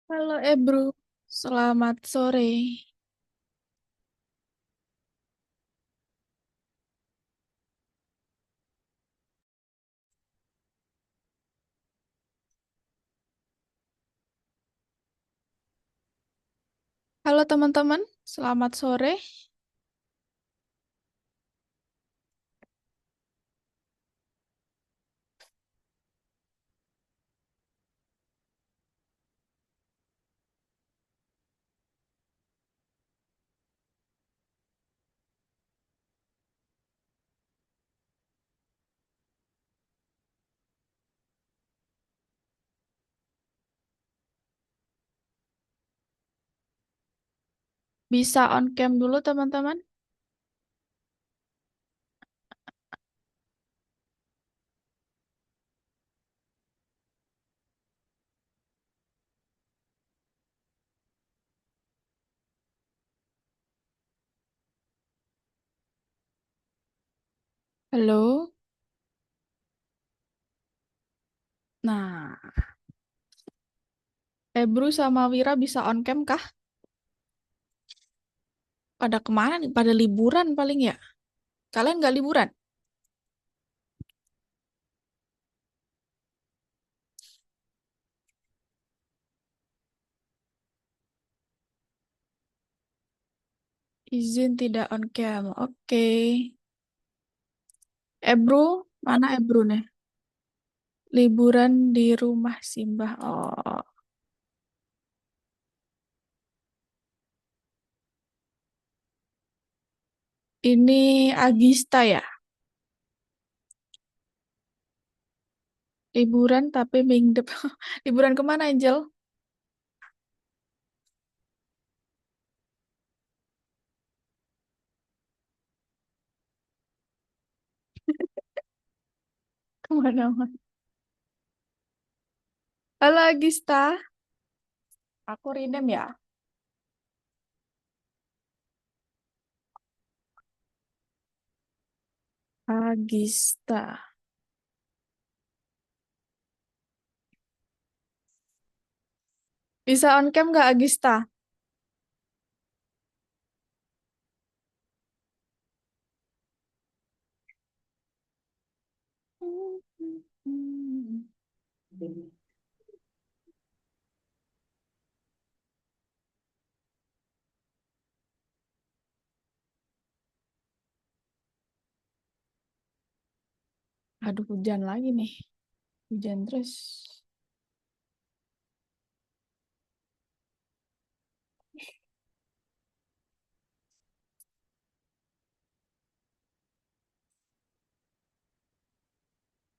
Halo Ebru, selamat sore. Halo teman-teman, selamat sore. Bisa on cam dulu teman-teman? Halo. Nah, Ebru sama Wira bisa on cam kah? Pada kemana nih? Pada liburan paling ya? Kalian nggak liburan? Izin tidak on cam. Oke. Ebru, mana Ebru nih? Liburan di rumah Simbah. Oh, ini Agista ya? Liburan tapi mingdep. Liburan kemana Angel? Kemana-mana. Halo Agista, aku Rinem ya. Agista. Bisa on cam nggak Agista? Aduh, hujan lagi nih. Hujan terus.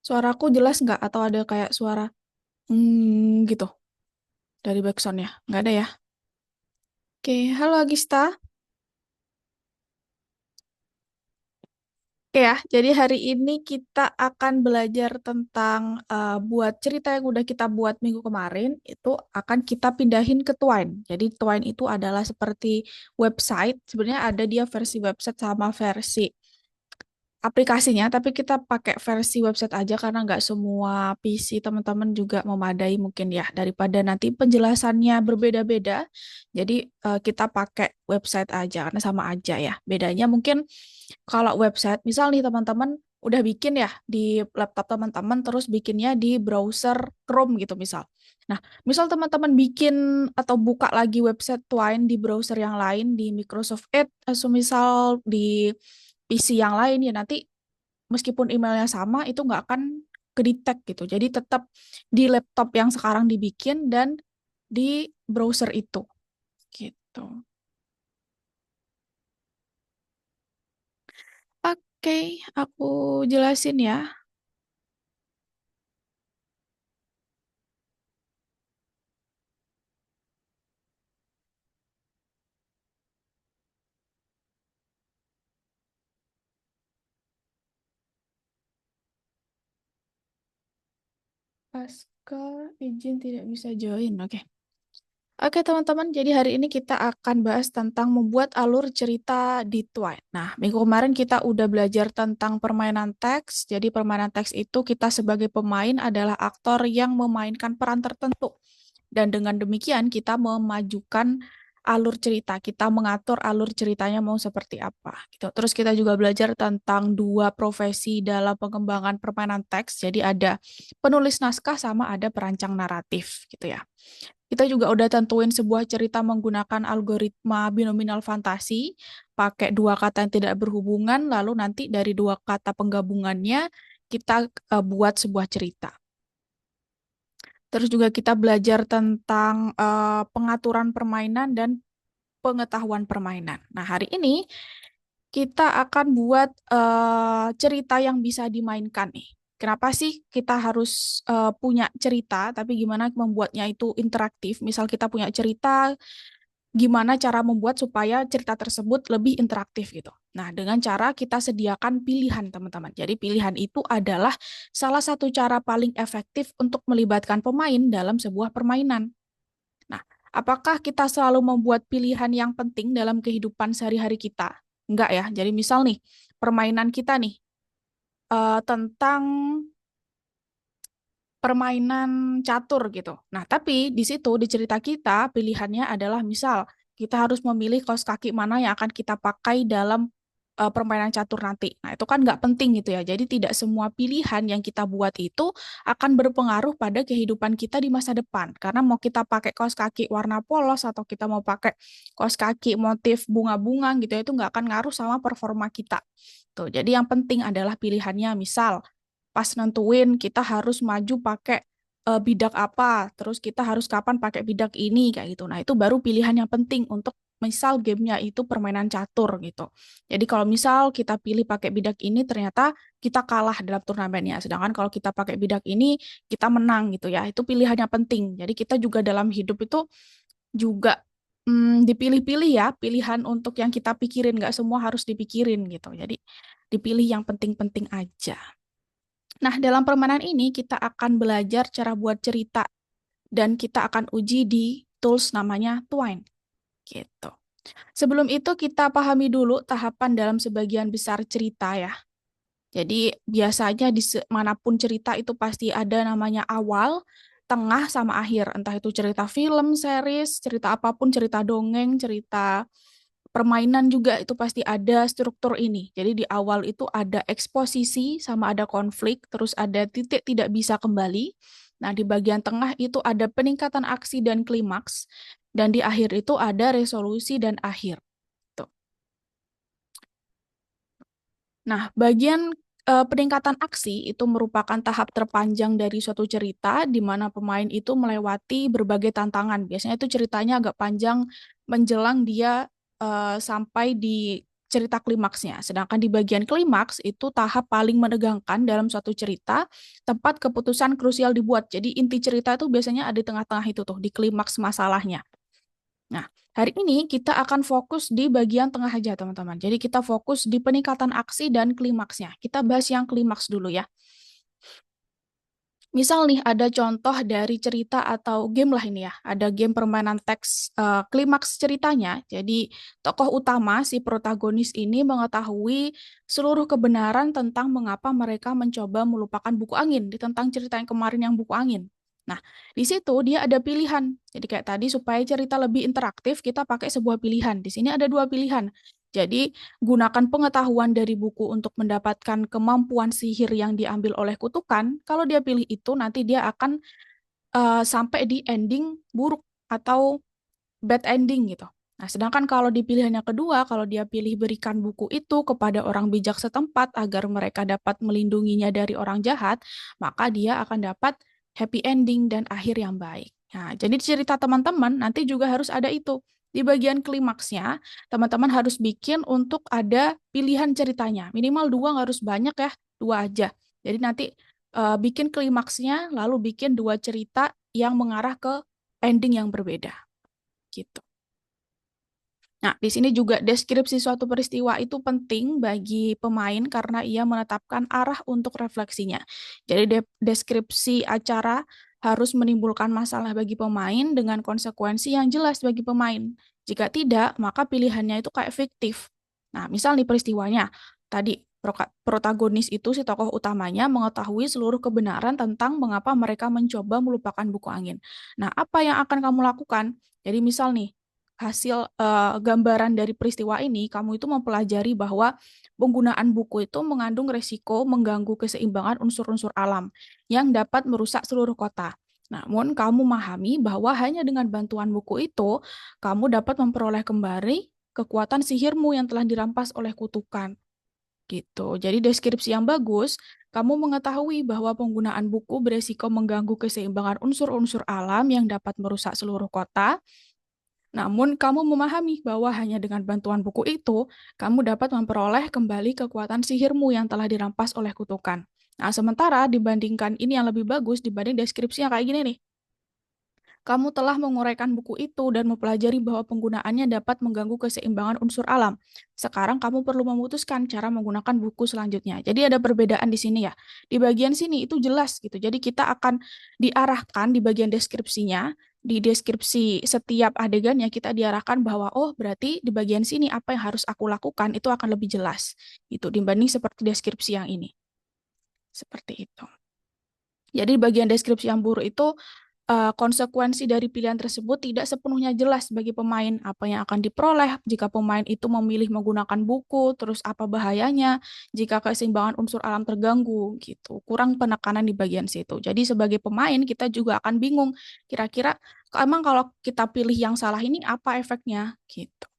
Suaraku jelas nggak? Atau ada kayak suara gitu dari backsoundnya? Nggak ada ya? Oke, halo Agista. Oke ya, jadi hari ini kita akan belajar tentang buat cerita yang udah kita buat minggu kemarin, itu akan kita pindahin ke Twine. Jadi Twine itu adalah seperti website, sebenarnya ada dia versi website sama versi aplikasinya, tapi kita pakai versi website aja karena nggak semua PC teman-teman juga memadai mungkin ya, daripada nanti penjelasannya berbeda-beda. Jadi kita pakai website aja karena sama aja ya. Bedanya mungkin kalau website, misal nih teman-teman udah bikin ya di laptop teman-teman, terus bikinnya di browser Chrome gitu misal. Nah, misal teman-teman bikin atau buka lagi website Twine di browser yang lain, di Microsoft Edge, misal di PC yang lain ya nanti meskipun emailnya sama itu nggak akan ke-detect gitu. Jadi tetap di laptop yang sekarang dibikin dan di browser itu gitu. Oke, aku jelasin ya. Pasca izin tidak bisa join. Oke. Oke teman-teman, jadi hari ini kita akan bahas tentang membuat alur cerita di Twine. Nah, minggu kemarin kita udah belajar tentang permainan teks. Jadi permainan teks itu kita sebagai pemain adalah aktor yang memainkan peran tertentu. Dan dengan demikian kita memajukan alur cerita, kita mengatur alur ceritanya mau seperti apa gitu. Terus kita juga belajar tentang dua profesi dalam pengembangan permainan teks. Jadi ada penulis naskah sama ada perancang naratif gitu ya. Kita juga udah tentuin sebuah cerita menggunakan algoritma binominal fantasi, pakai dua kata yang tidak berhubungan, lalu nanti dari dua kata penggabungannya kita buat sebuah cerita. Terus juga kita belajar tentang pengaturan permainan dan pengetahuan permainan. Nah, hari ini kita akan buat cerita yang bisa dimainkan nih. Kenapa sih kita harus punya cerita, tapi gimana membuatnya itu interaktif? Misal kita punya cerita, gimana cara membuat supaya cerita tersebut lebih interaktif gitu. Nah, dengan cara kita sediakan pilihan, teman-teman. Jadi pilihan itu adalah salah satu cara paling efektif untuk melibatkan pemain dalam sebuah permainan. Nah, apakah kita selalu membuat pilihan yang penting dalam kehidupan sehari-hari kita? Enggak ya. Jadi misal nih, permainan kita nih tentang permainan catur gitu. Nah, tapi di situ di cerita kita pilihannya adalah misal kita harus memilih kaos kaki mana yang akan kita pakai dalam permainan catur nanti. Nah, itu kan nggak penting gitu ya. Jadi tidak semua pilihan yang kita buat itu akan berpengaruh pada kehidupan kita di masa depan. Karena mau kita pakai kaos kaki warna polos atau kita mau pakai kaos kaki motif bunga-bunga gitu ya, itu nggak akan ngaruh sama performa kita. Tuh, jadi yang penting adalah pilihannya. Misal pas nentuin kita harus maju pakai bidak apa, terus kita harus kapan pakai bidak ini kayak gitu. Nah, itu baru pilihan yang penting untuk misal gamenya itu permainan catur gitu. Jadi kalau misal kita pilih pakai bidak ini ternyata kita kalah dalam turnamennya. Sedangkan kalau kita pakai bidak ini kita menang gitu ya. Itu pilihan yang penting. Jadi kita juga dalam hidup itu juga dipilih-pilih ya, pilihan untuk yang kita pikirin, nggak semua harus dipikirin gitu. Jadi dipilih yang penting-penting aja. Nah, dalam permainan ini kita akan belajar cara buat cerita dan kita akan uji di tools namanya Twine. Gitu. Sebelum itu kita pahami dulu tahapan dalam sebagian besar cerita ya. Jadi biasanya di manapun cerita itu pasti ada namanya awal, tengah, sama akhir. Entah itu cerita film, series, cerita apapun, cerita dongeng, cerita permainan juga itu pasti ada struktur ini. Jadi di awal itu ada eksposisi sama ada konflik, terus ada titik tidak bisa kembali. Nah, di bagian tengah itu ada peningkatan aksi dan klimaks, dan di akhir itu ada resolusi dan akhir. Tuh. Nah, bagian peningkatan aksi itu merupakan tahap terpanjang dari suatu cerita di mana pemain itu melewati berbagai tantangan. Biasanya itu ceritanya agak panjang menjelang dia sampai di cerita klimaksnya. Sedangkan di bagian klimaks itu tahap paling menegangkan dalam suatu cerita, tempat keputusan krusial dibuat. Jadi inti cerita itu biasanya ada di tengah-tengah itu tuh, di klimaks masalahnya. Nah, hari ini kita akan fokus di bagian tengah aja, teman-teman. Jadi kita fokus di peningkatan aksi dan klimaksnya. Kita bahas yang klimaks dulu ya. Misal nih ada contoh dari cerita atau game lah ini ya. Ada game permainan teks klimaks ceritanya. Jadi tokoh utama si protagonis ini mengetahui seluruh kebenaran tentang mengapa mereka mencoba melupakan buku angin di tentang cerita yang kemarin yang buku angin. Nah, di situ dia ada pilihan. Jadi kayak tadi supaya cerita lebih interaktif kita pakai sebuah pilihan. Di sini ada dua pilihan. Jadi, gunakan pengetahuan dari buku untuk mendapatkan kemampuan sihir yang diambil oleh kutukan. Kalau dia pilih itu, nanti dia akan sampai di ending buruk atau bad ending gitu. Nah, sedangkan kalau di pilihan yang kedua, kalau dia pilih berikan buku itu kepada orang bijak setempat agar mereka dapat melindunginya dari orang jahat, maka dia akan dapat happy ending dan akhir yang baik. Nah, jadi cerita teman-teman nanti juga harus ada itu. Di bagian klimaksnya, teman-teman harus bikin untuk ada pilihan ceritanya. Minimal dua, nggak harus banyak ya, dua aja. Jadi nanti bikin klimaksnya, lalu bikin dua cerita yang mengarah ke ending yang berbeda. Gitu. Nah, di sini juga deskripsi suatu peristiwa itu penting bagi pemain karena ia menetapkan arah untuk refleksinya. Jadi deskripsi acara harus menimbulkan masalah bagi pemain dengan konsekuensi yang jelas bagi pemain. Jika tidak, maka pilihannya itu kayak fiktif. Nah, misal nih peristiwanya, tadi protagonis itu, si tokoh utamanya, mengetahui seluruh kebenaran tentang mengapa mereka mencoba melupakan buku angin. Nah, apa yang akan kamu lakukan? Jadi misal nih, hasil gambaran dari peristiwa ini, kamu itu mempelajari bahwa penggunaan buku itu mengandung resiko mengganggu keseimbangan unsur-unsur alam yang dapat merusak seluruh kota. Namun, kamu memahami bahwa hanya dengan bantuan buku itu, kamu dapat memperoleh kembali kekuatan sihirmu yang telah dirampas oleh kutukan. Gitu. Jadi deskripsi yang bagus, kamu mengetahui bahwa penggunaan buku beresiko mengganggu keseimbangan unsur-unsur alam yang dapat merusak seluruh kota. Namun, kamu memahami bahwa hanya dengan bantuan buku itu, kamu dapat memperoleh kembali kekuatan sihirmu yang telah dirampas oleh kutukan. Nah, sementara dibandingkan ini yang lebih bagus dibanding deskripsi yang kayak gini nih. Kamu telah menguraikan buku itu dan mempelajari bahwa penggunaannya dapat mengganggu keseimbangan unsur alam. Sekarang kamu perlu memutuskan cara menggunakan buku selanjutnya. Jadi ada perbedaan di sini ya. Di bagian sini itu jelas gitu. Jadi kita akan diarahkan di bagian deskripsinya, di deskripsi setiap adegannya kita diarahkan bahwa oh berarti di bagian sini apa yang harus aku lakukan itu akan lebih jelas. Itu dibanding seperti deskripsi yang ini. Seperti itu. Jadi bagian deskripsi yang buruk itu konsekuensi dari pilihan tersebut tidak sepenuhnya jelas bagi pemain apa yang akan diperoleh jika pemain itu memilih menggunakan buku, terus apa bahayanya jika keseimbangan unsur alam terganggu gitu. Kurang penekanan di bagian situ. Jadi sebagai pemain kita juga akan bingung kira-kira emang kalau kita pilih yang salah ini apa efeknya gitu.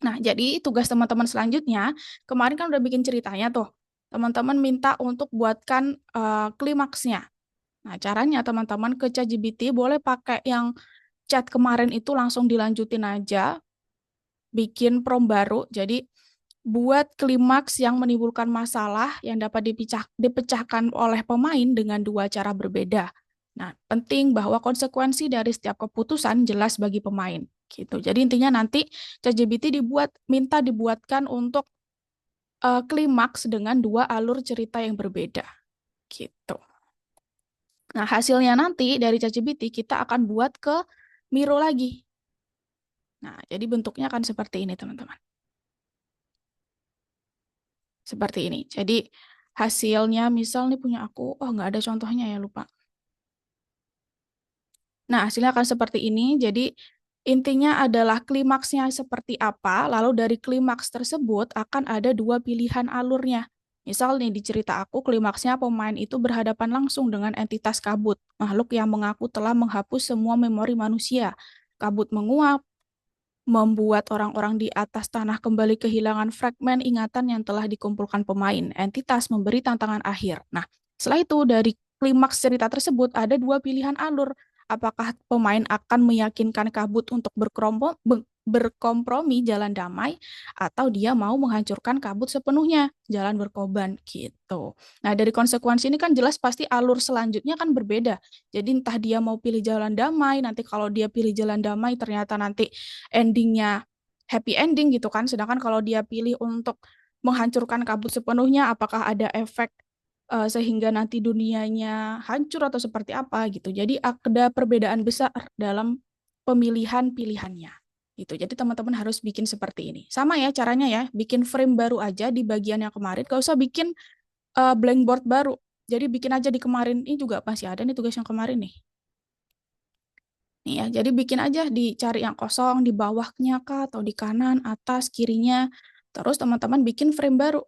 Nah, jadi tugas teman-teman selanjutnya, kemarin kan udah bikin ceritanya tuh. Teman-teman minta untuk buatkan klimaksnya. Nah, caranya teman-teman ke ChatGPT boleh pakai yang chat kemarin itu langsung dilanjutin aja, bikin prompt baru. Jadi, buat klimaks yang menimbulkan masalah yang dapat dipecahkan oleh pemain dengan dua cara berbeda. Nah, penting bahwa konsekuensi dari setiap keputusan jelas bagi pemain. Gitu. Jadi intinya nanti ChatGPT minta dibuatkan untuk klimaks dengan dua alur cerita yang berbeda. Gitu. Nah, hasilnya nanti dari ChatGPT kita akan buat ke Miro lagi. Nah, jadi bentuknya akan seperti ini, teman-teman. Seperti ini. Jadi, hasilnya misal nih punya aku, oh nggak ada contohnya ya, lupa. Nah, hasilnya akan seperti ini. Jadi, intinya adalah klimaksnya seperti apa, lalu dari klimaks tersebut akan ada dua pilihan alurnya. Misal nih di cerita aku, klimaksnya pemain itu berhadapan langsung dengan entitas kabut, makhluk yang mengaku telah menghapus semua memori manusia. Kabut menguap, membuat orang-orang di atas tanah kembali kehilangan fragmen ingatan yang telah dikumpulkan pemain. Entitas memberi tantangan akhir. Nah, setelah itu dari klimaks cerita tersebut ada dua pilihan alur. Apakah pemain akan meyakinkan kabut untuk berkompromi jalan damai atau dia mau menghancurkan kabut sepenuhnya jalan berkorban gitu. Nah, dari konsekuensi ini kan jelas pasti alur selanjutnya kan berbeda. Jadi entah dia mau pilih jalan damai, nanti kalau dia pilih jalan damai ternyata nanti endingnya happy ending gitu kan. Sedangkan kalau dia pilih untuk menghancurkan kabut sepenuhnya, apakah ada efek sehingga nanti dunianya hancur atau seperti apa gitu. Jadi ada perbedaan besar dalam pemilihan pilihannya. Gitu. Jadi teman-teman harus bikin seperti ini. Sama ya caranya ya, bikin frame baru aja di bagian yang kemarin. Gak usah bikin blank board baru. Jadi bikin aja di kemarin. Ini juga masih ada nih tugas yang kemarin nih. Nih ya, jadi bikin aja dicari yang kosong di bawahnya kah atau di kanan, atas, kirinya. Terus teman-teman bikin frame baru.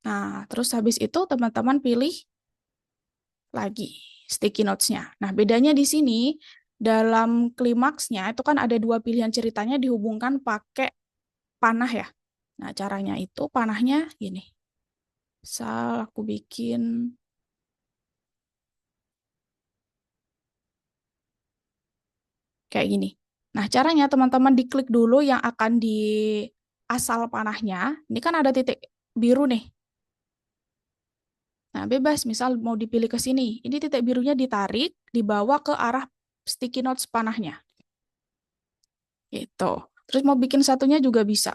Nah, terus habis itu teman-teman pilih lagi sticky notes-nya. Nah, bedanya di sini dalam klimaksnya itu kan ada dua pilihan ceritanya dihubungkan pakai panah ya. Nah, caranya itu panahnya gini. Misal aku bikin kayak gini. Nah, caranya teman-teman diklik dulu yang akan di asal panahnya. Ini kan ada titik biru nih. Nah, bebas. Misal mau dipilih ke sini. Ini titik birunya ditarik, dibawa ke arah sticky notes panahnya. Gitu. Terus mau bikin satunya juga bisa.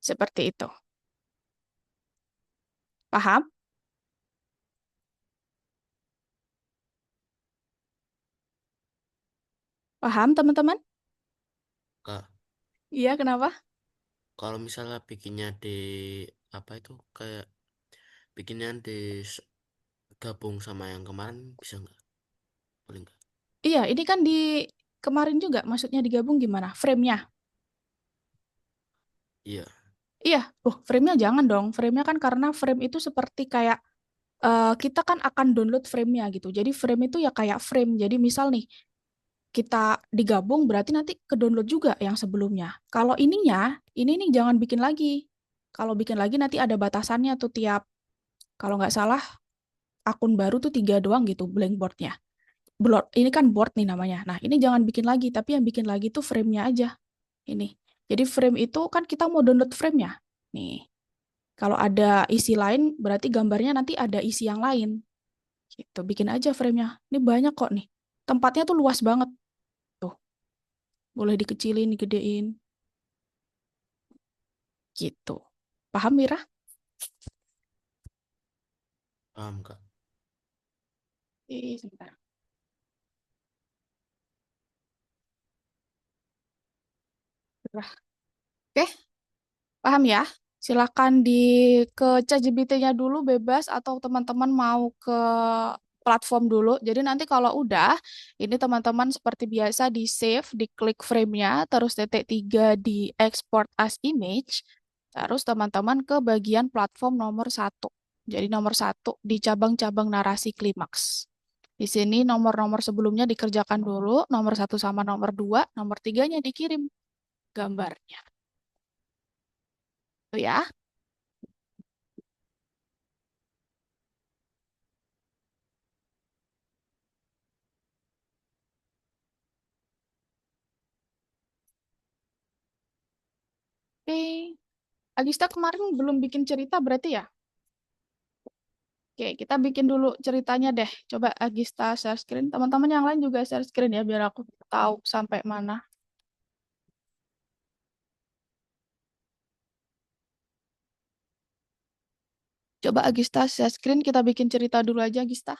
Seperti itu. Paham? Paham, teman-teman? Kak, Iya, kenapa? Kalau misalnya bikinnya di apa itu kayak bikinnya gabung sama yang kemarin bisa nggak? Boleh nggak? Iya, ini kan di kemarin juga, maksudnya digabung gimana? Frame-nya. Iya. Iya, frame-nya jangan dong. Frame-nya kan karena frame itu seperti kayak kita kan akan download frame-nya gitu. Jadi frame itu ya kayak frame. Jadi misal nih, kita digabung berarti nanti ke download juga yang sebelumnya. Kalau ininya, ini nih jangan bikin lagi. Kalau bikin lagi nanti ada batasannya tuh tiap, kalau nggak salah akun baru tuh 3 doang gitu blank boardnya. Board, ini kan board nih namanya. Nah ini jangan bikin lagi, tapi yang bikin lagi tuh frame-nya aja. Ini. Jadi frame itu kan kita mau download frame-nya. Nih, kalau ada isi lain berarti gambarnya nanti ada isi yang lain. Gitu, bikin aja frame-nya. Ini banyak kok nih. Tempatnya tuh luas banget. Tuh, boleh dikecilin, digedein. Gitu. Paham, Mira? Paham Kak. Sebentar. Oke, paham ya? Silakan ke ChatGPT-nya dulu bebas atau teman-teman mau ke platform dulu. Jadi nanti kalau udah, ini teman-teman seperti biasa di save, di klik frame-nya, terus titik tiga di export as image, terus teman-teman ke bagian platform nomor satu. Jadi nomor satu di cabang-cabang narasi klimaks. Di sini nomor-nomor sebelumnya dikerjakan dulu, nomor satu sama nomor dua, nomor tiganya dikirim gambarnya. Tuh ya. Oke. Agista kemarin belum bikin cerita berarti ya? Oke, kita bikin dulu ceritanya deh. Coba Agista share screen. Teman-teman yang lain juga share screen ya, biar aku tahu sampai mana. Coba Agista share screen, kita bikin cerita dulu aja, Agista.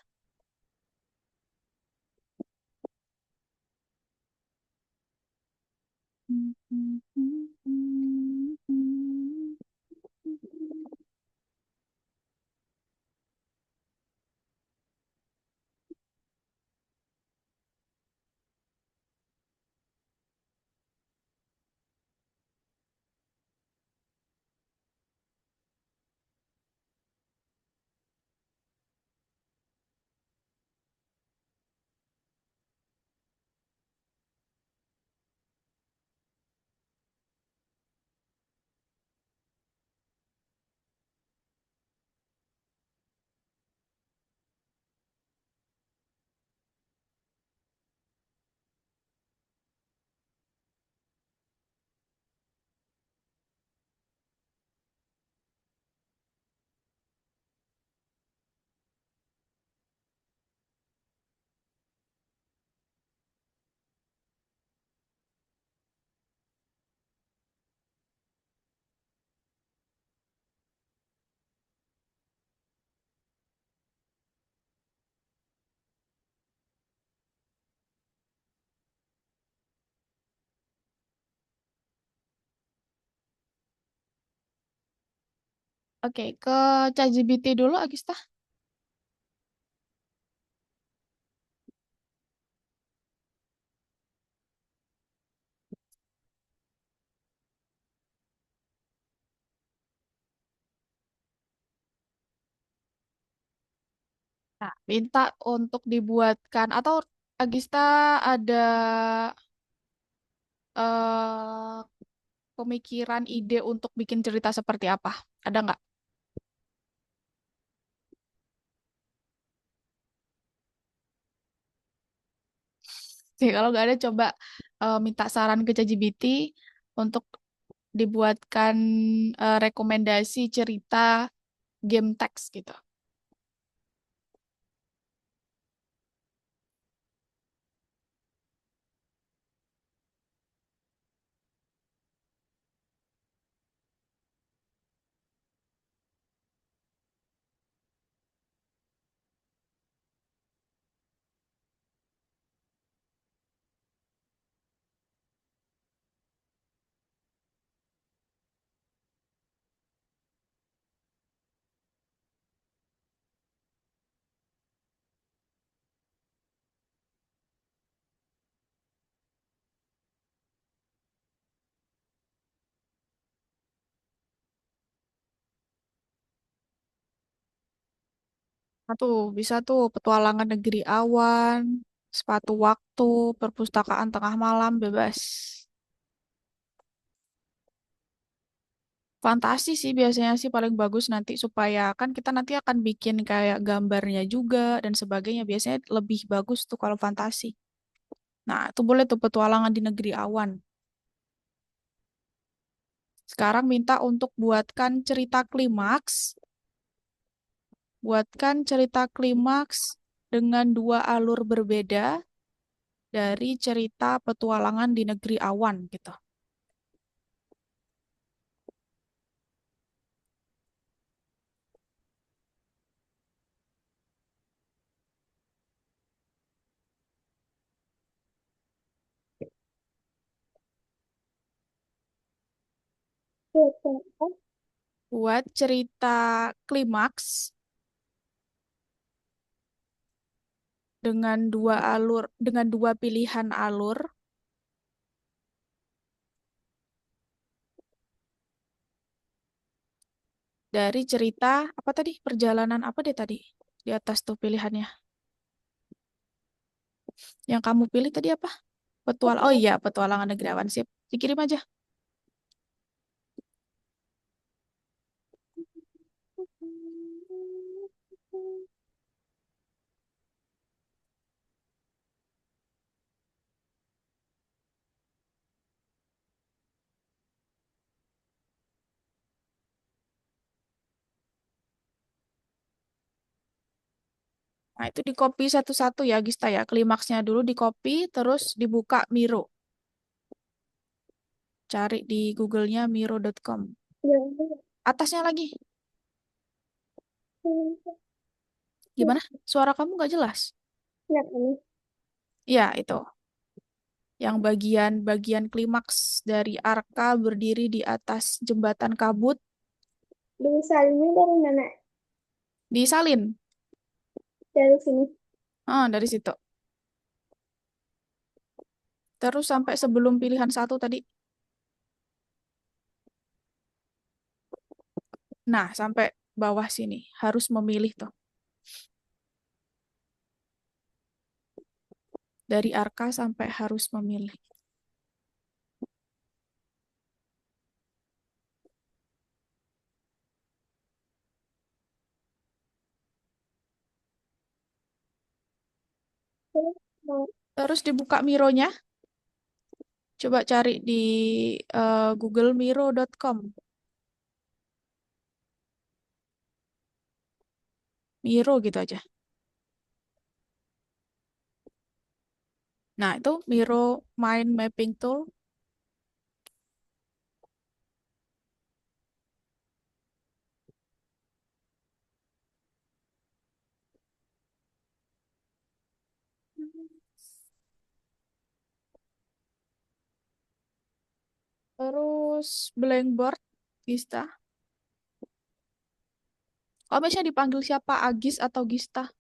Oke, ke ChatGPT dulu, Agista. Nah, minta untuk dibuatkan, atau Agista ada eh, pemikiran, ide untuk bikin cerita seperti apa? Ada nggak? Oke, kalau nggak ada, coba minta saran ke ChatGPT untuk dibuatkan rekomendasi cerita game teks gitu. Nah, tuh bisa tuh petualangan negeri awan, sepatu waktu, perpustakaan tengah malam, bebas. Fantasi sih biasanya sih paling bagus nanti supaya kan kita nanti akan bikin kayak gambarnya juga dan sebagainya. Biasanya lebih bagus tuh kalau fantasi. Nah, itu boleh tuh petualangan di negeri awan. Sekarang minta untuk buatkan cerita klimaks. Buatkan cerita klimaks dengan dua alur berbeda dari cerita petualangan di negeri awan gitu. Buat cerita klimaks dengan dua alur, dengan dua pilihan alur dari cerita apa tadi? Perjalanan apa deh tadi? Di atas tuh pilihannya. Yang kamu pilih tadi apa? Oh iya, petualangan negeri awan sip. Dikirim aja. Nah, itu di copy satu-satu ya, Gista ya. Klimaksnya dulu di copy, terus dibuka Miro. Cari di Google-nya miro.com. Atasnya lagi. Gimana? Suara kamu nggak jelas. Ya, itu. Yang bagian-bagian klimaks dari Arka berdiri di atas jembatan kabut Misalnya dari mana? disalin. Dari sini. Dari situ. Terus sampai sebelum pilihan satu tadi. Nah, sampai bawah sini. Harus memilih tuh. Dari Arka sampai harus memilih. Terus dibuka Mironya. Coba cari di googlemiro.com. Miro gitu aja. Nah, itu Miro Mind Mapping Tool. Terus Blackboard, Gista. Oh, biasanya dipanggil siapa? Agis atau Gista?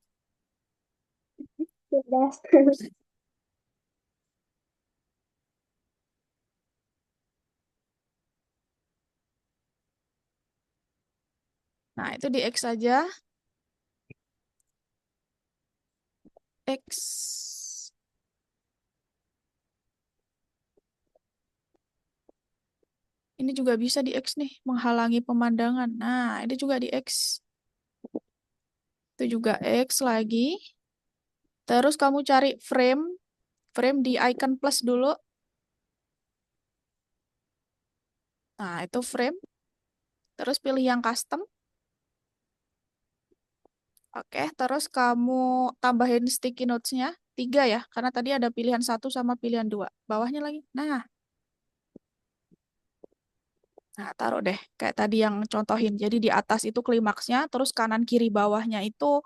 Bebas. Nah, itu di X saja. X. Ini juga bisa di X nih, menghalangi pemandangan. Nah, ini juga di X. Itu juga X lagi. Terus kamu cari frame. Frame di icon plus dulu. Nah, itu frame. Terus pilih yang custom. Oke, terus kamu tambahin sticky notes-nya. Tiga ya, karena tadi ada pilihan satu sama pilihan dua. Bawahnya lagi. Nah, taruh deh. Kayak tadi yang contohin. Jadi di atas itu klimaksnya, terus kanan kiri bawahnya itu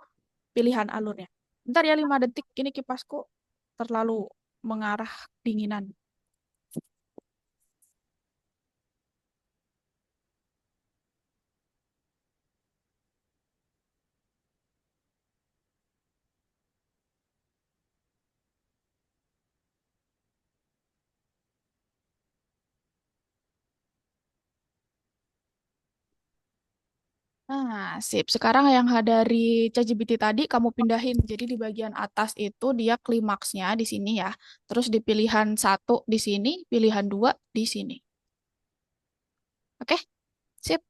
pilihan alurnya. Bentar ya 5 detik. Ini kipasku terlalu mengarah dinginan. Nah, sip. Sekarang yang dari ChatGPT tadi kamu pindahin. Jadi di bagian atas itu dia klimaksnya di sini ya. Terus di pilihan 1 di sini, pilihan 2 di sini. Oke, sip.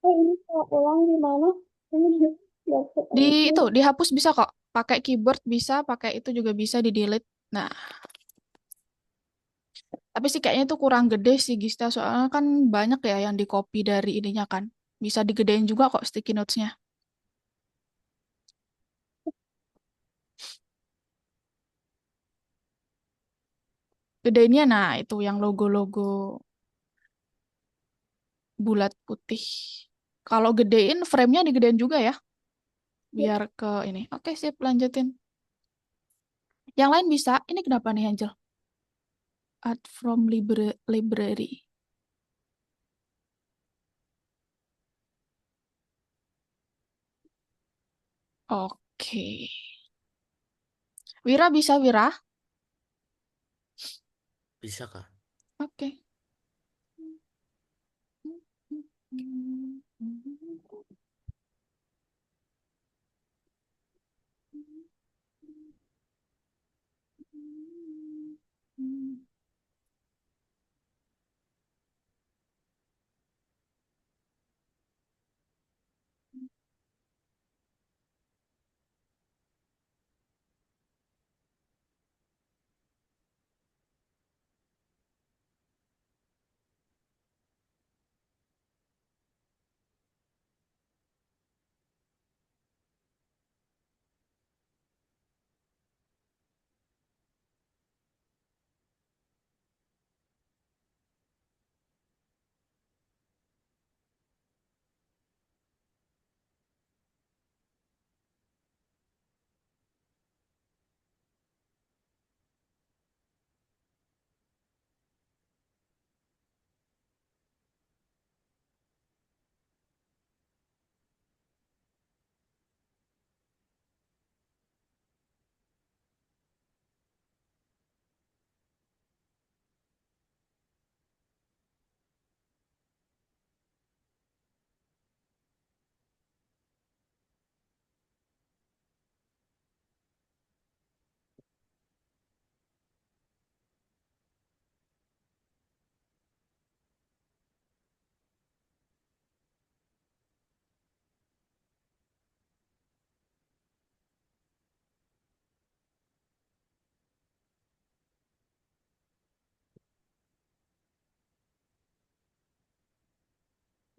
Ini kalau ulang di mana? Ini nggak Di ketemu. itu dihapus bisa kok. Pakai keyboard bisa, pakai itu juga bisa di delete. Nah, tapi sih kayaknya itu kurang gede sih Gista. Soalnya kan banyak ya yang di copy dari ininya kan. Bisa digedein juga kok sticky notes-nya. Gedeinnya nah itu yang logo-logo bulat putih. Kalau gedein frame-nya digedein juga ya, biar ke ini. Oke, sip, lanjutin. Yang lain bisa. Ini kenapa nih, Angel? Art from library. Oke. Wira bisa, Wira? Bisa kah? Oke.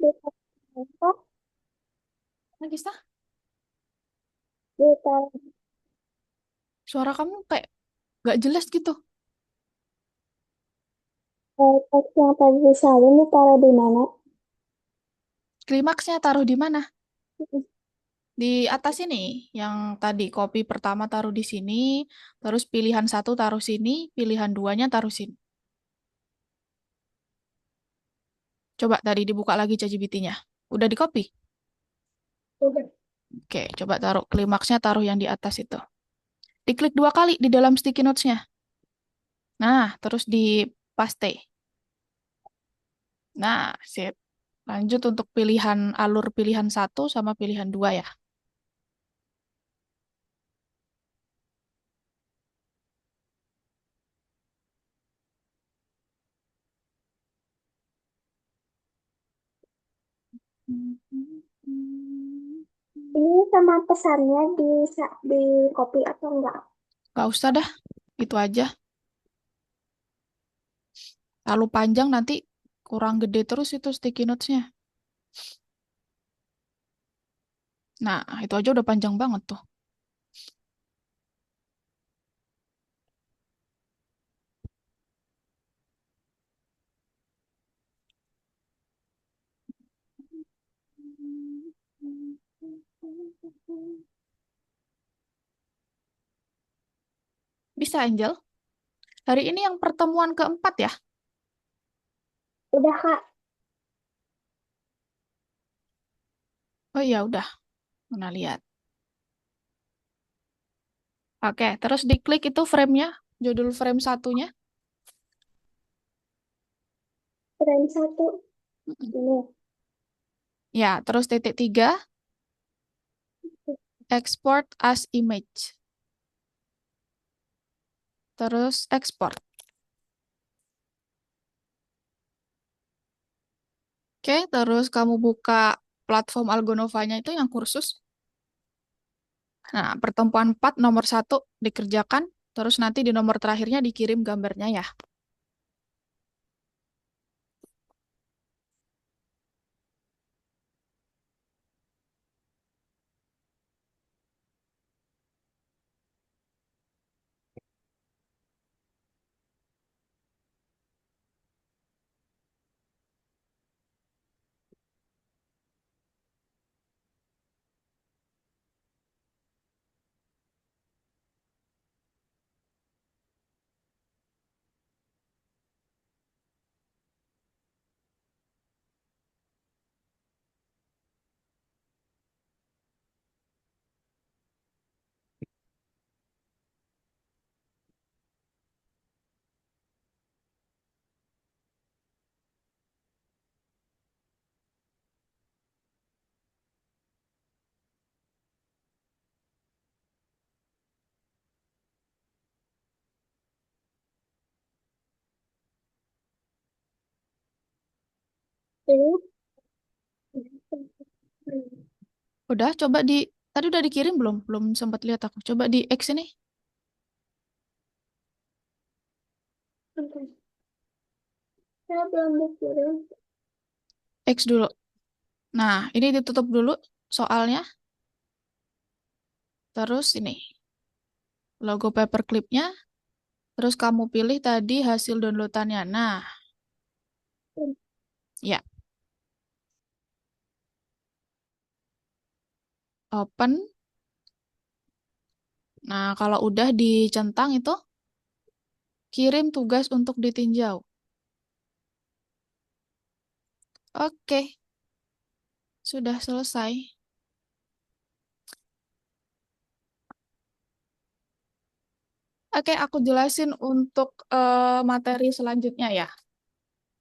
Ditaruh apa? Nah, Gista, Ditaruh suara kamu kayak gak jelas gitu. teks yang tadi disalin ditaruh di mana? Klimaksnya taruh di mana? Di atas ini, yang tadi copy pertama taruh di sini, terus pilihan 1 taruh sini, pilihan 2-nya taruh sini. Coba tadi dibuka lagi ChatGPT-nya. Udah di copy? Udah. Oke, coba taruh klimaksnya taruh yang di atas itu. Diklik 2 kali di dalam sticky notes-nya. Nah, terus di paste. Nah, sip. Lanjut untuk pilihan alur pilihan 1 sama pilihan 2 ya. Ini sama pesannya di copy atau enggak? Gak usah dah, itu aja. Terlalu panjang nanti kurang gede terus itu sticky notes-nya. Nah, itu aja udah panjang banget tuh. Bisa, Angel. Hari ini yang pertemuan keempat ya? Udah, Kak. Oh iya, udah. Mana lihat. Oke, terus diklik itu frame-nya, judul frame satunya. Frame 1. Mm-mm. Ini. Ya, terus titik 3, export as image. Terus export. Oke, terus kamu buka platform Algonova-nya itu yang kursus. Nah, pertemuan 4 nomor 1 dikerjakan, terus nanti di nomor terakhirnya dikirim gambarnya ya. Ini Udah, coba di, tadi udah dikirim belum? Belum sempat lihat aku. Coba di X ini, saya belum dikirim. X dulu. Nah, ini ditutup dulu soalnya. Terus ini, logo paperclipnya. Terus kamu pilih tadi hasil downloadannya. Nah, ya, open. Nah, kalau udah dicentang itu, kirim tugas untuk ditinjau. Oke, sudah selesai. Oke, aku jelasin untuk materi selanjutnya ya.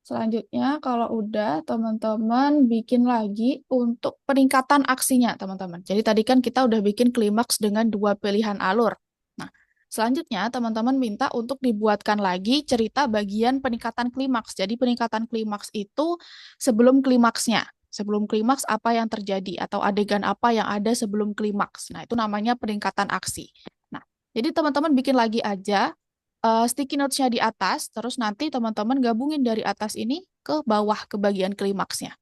Selanjutnya, kalau udah, teman-teman bikin lagi untuk peningkatan aksinya, teman-teman. Jadi tadi kan kita udah bikin klimaks dengan 2 pilihan alur. Nah, selanjutnya teman-teman minta untuk dibuatkan lagi cerita bagian peningkatan klimaks. Jadi peningkatan klimaks itu sebelum klimaksnya. Sebelum klimaks apa yang terjadi atau adegan apa yang ada sebelum klimaks. Nah, itu namanya peningkatan aksi. Nah, jadi teman-teman bikin lagi aja sticky notes-nya di atas, terus nanti teman-teman gabungin dari atas ini ke bawah ke bagian klimaksnya.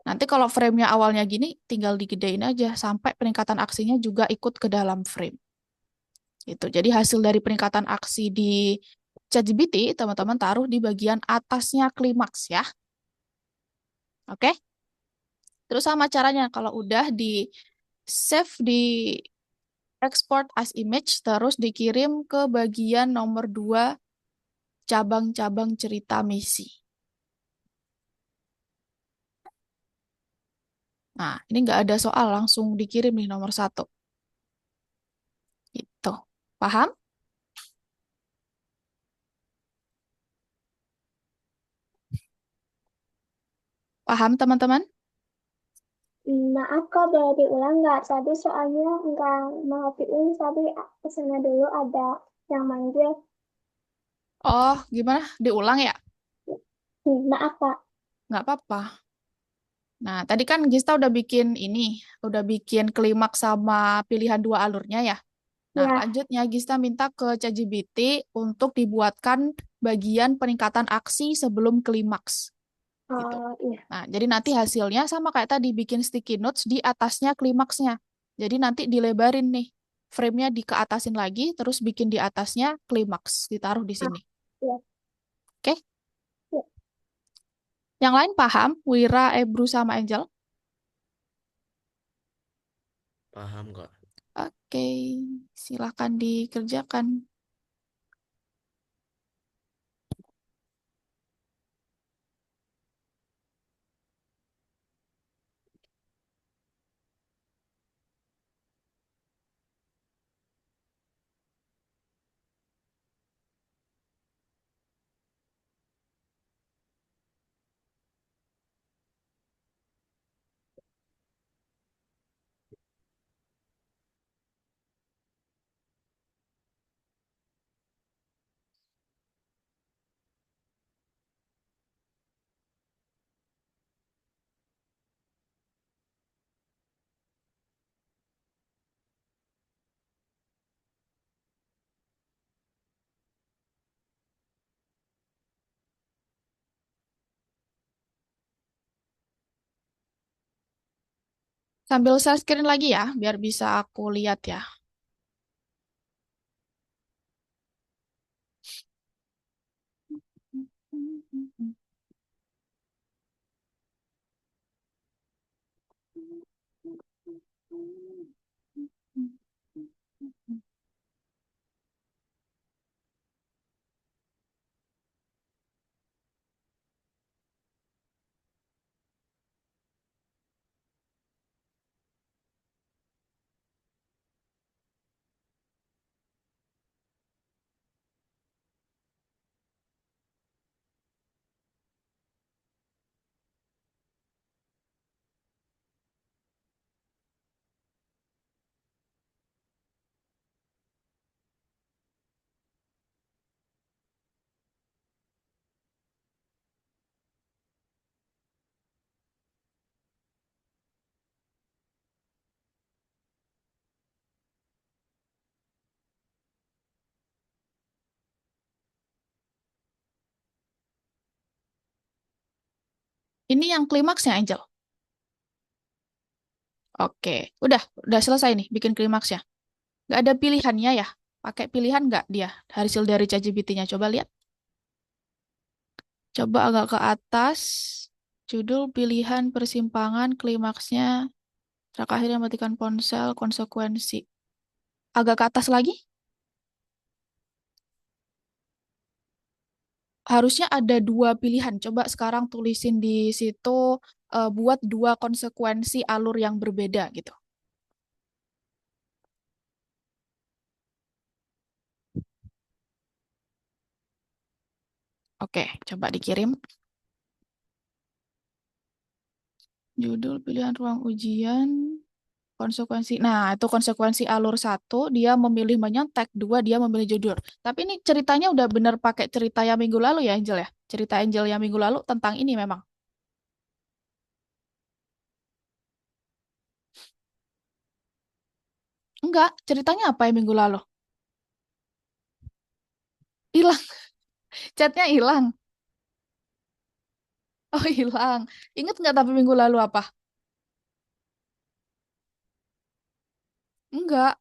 Nanti kalau frame-nya awalnya gini, tinggal digedein aja sampai peningkatan aksinya juga ikut ke dalam frame. Itu. Jadi hasil dari peningkatan aksi di ChatGPT, teman-teman taruh di bagian atasnya klimaks ya. Oke? Terus sama caranya, kalau udah di save di export as image, terus dikirim ke bagian nomor 2 cabang-cabang cerita misi. Nah, ini nggak ada soal, langsung dikirim nih nomor 1. Gitu. Paham? Paham, teman-teman? Maaf Kak, boleh diulang nggak? Tadi soalnya nggak merhatiin, tadi pesannya dulu ada yang manggil. Oh, gimana? Diulang ya? Maaf Kak. Nggak apa-apa. Nah, tadi kan Gista udah bikin ini, udah bikin klimaks sama pilihan 2 alurnya ya. Nah, Ya, lanjutnya Gista minta ke ChatGPT untuk dibuatkan bagian peningkatan aksi sebelum klimaks. Gitu. iya. Nah, jadi nanti hasilnya sama kayak tadi bikin sticky notes di atasnya klimaksnya. Jadi nanti dilebarin nih. Frame-nya dikeatasin lagi, terus bikin di atasnya klimaks, ditaruh di Ah, sini. iya. Oke? Iya. Yang lain paham? Wira, Ebru, sama Angel? Paham kok. Oke, silahkan dikerjakan. Sambil share screen lagi ya, biar bisa aku lihat ya. Ini yang klimaksnya, Angel. Oke, udah selesai nih bikin klimaksnya. Nggak ada pilihannya ya? Pakai pilihan nggak dia hasil dari ChatGPT-nya? Coba lihat. Coba agak ke atas. Judul pilihan persimpangan klimaksnya. Terakhir yang matikan ponsel konsekuensi. Agak ke atas lagi. Harusnya ada dua pilihan. Coba sekarang tulisin di situ buat dua konsekuensi alur yang berbeda gitu. Oke, coba dikirim. Judul pilihan ruang ujian. Konsekuensi. Nah, itu konsekuensi alur satu, dia memilih menyontek, dua, dia memilih judul. Tapi ini ceritanya udah bener pakai cerita yang minggu lalu ya, Angel ya? Cerita Angel yang minggu lalu tentang ini memang. Enggak, ceritanya apa yang minggu lalu? Hilang, chatnya hilang. Oh, hilang. Ingat nggak tapi minggu lalu apa? Enggak.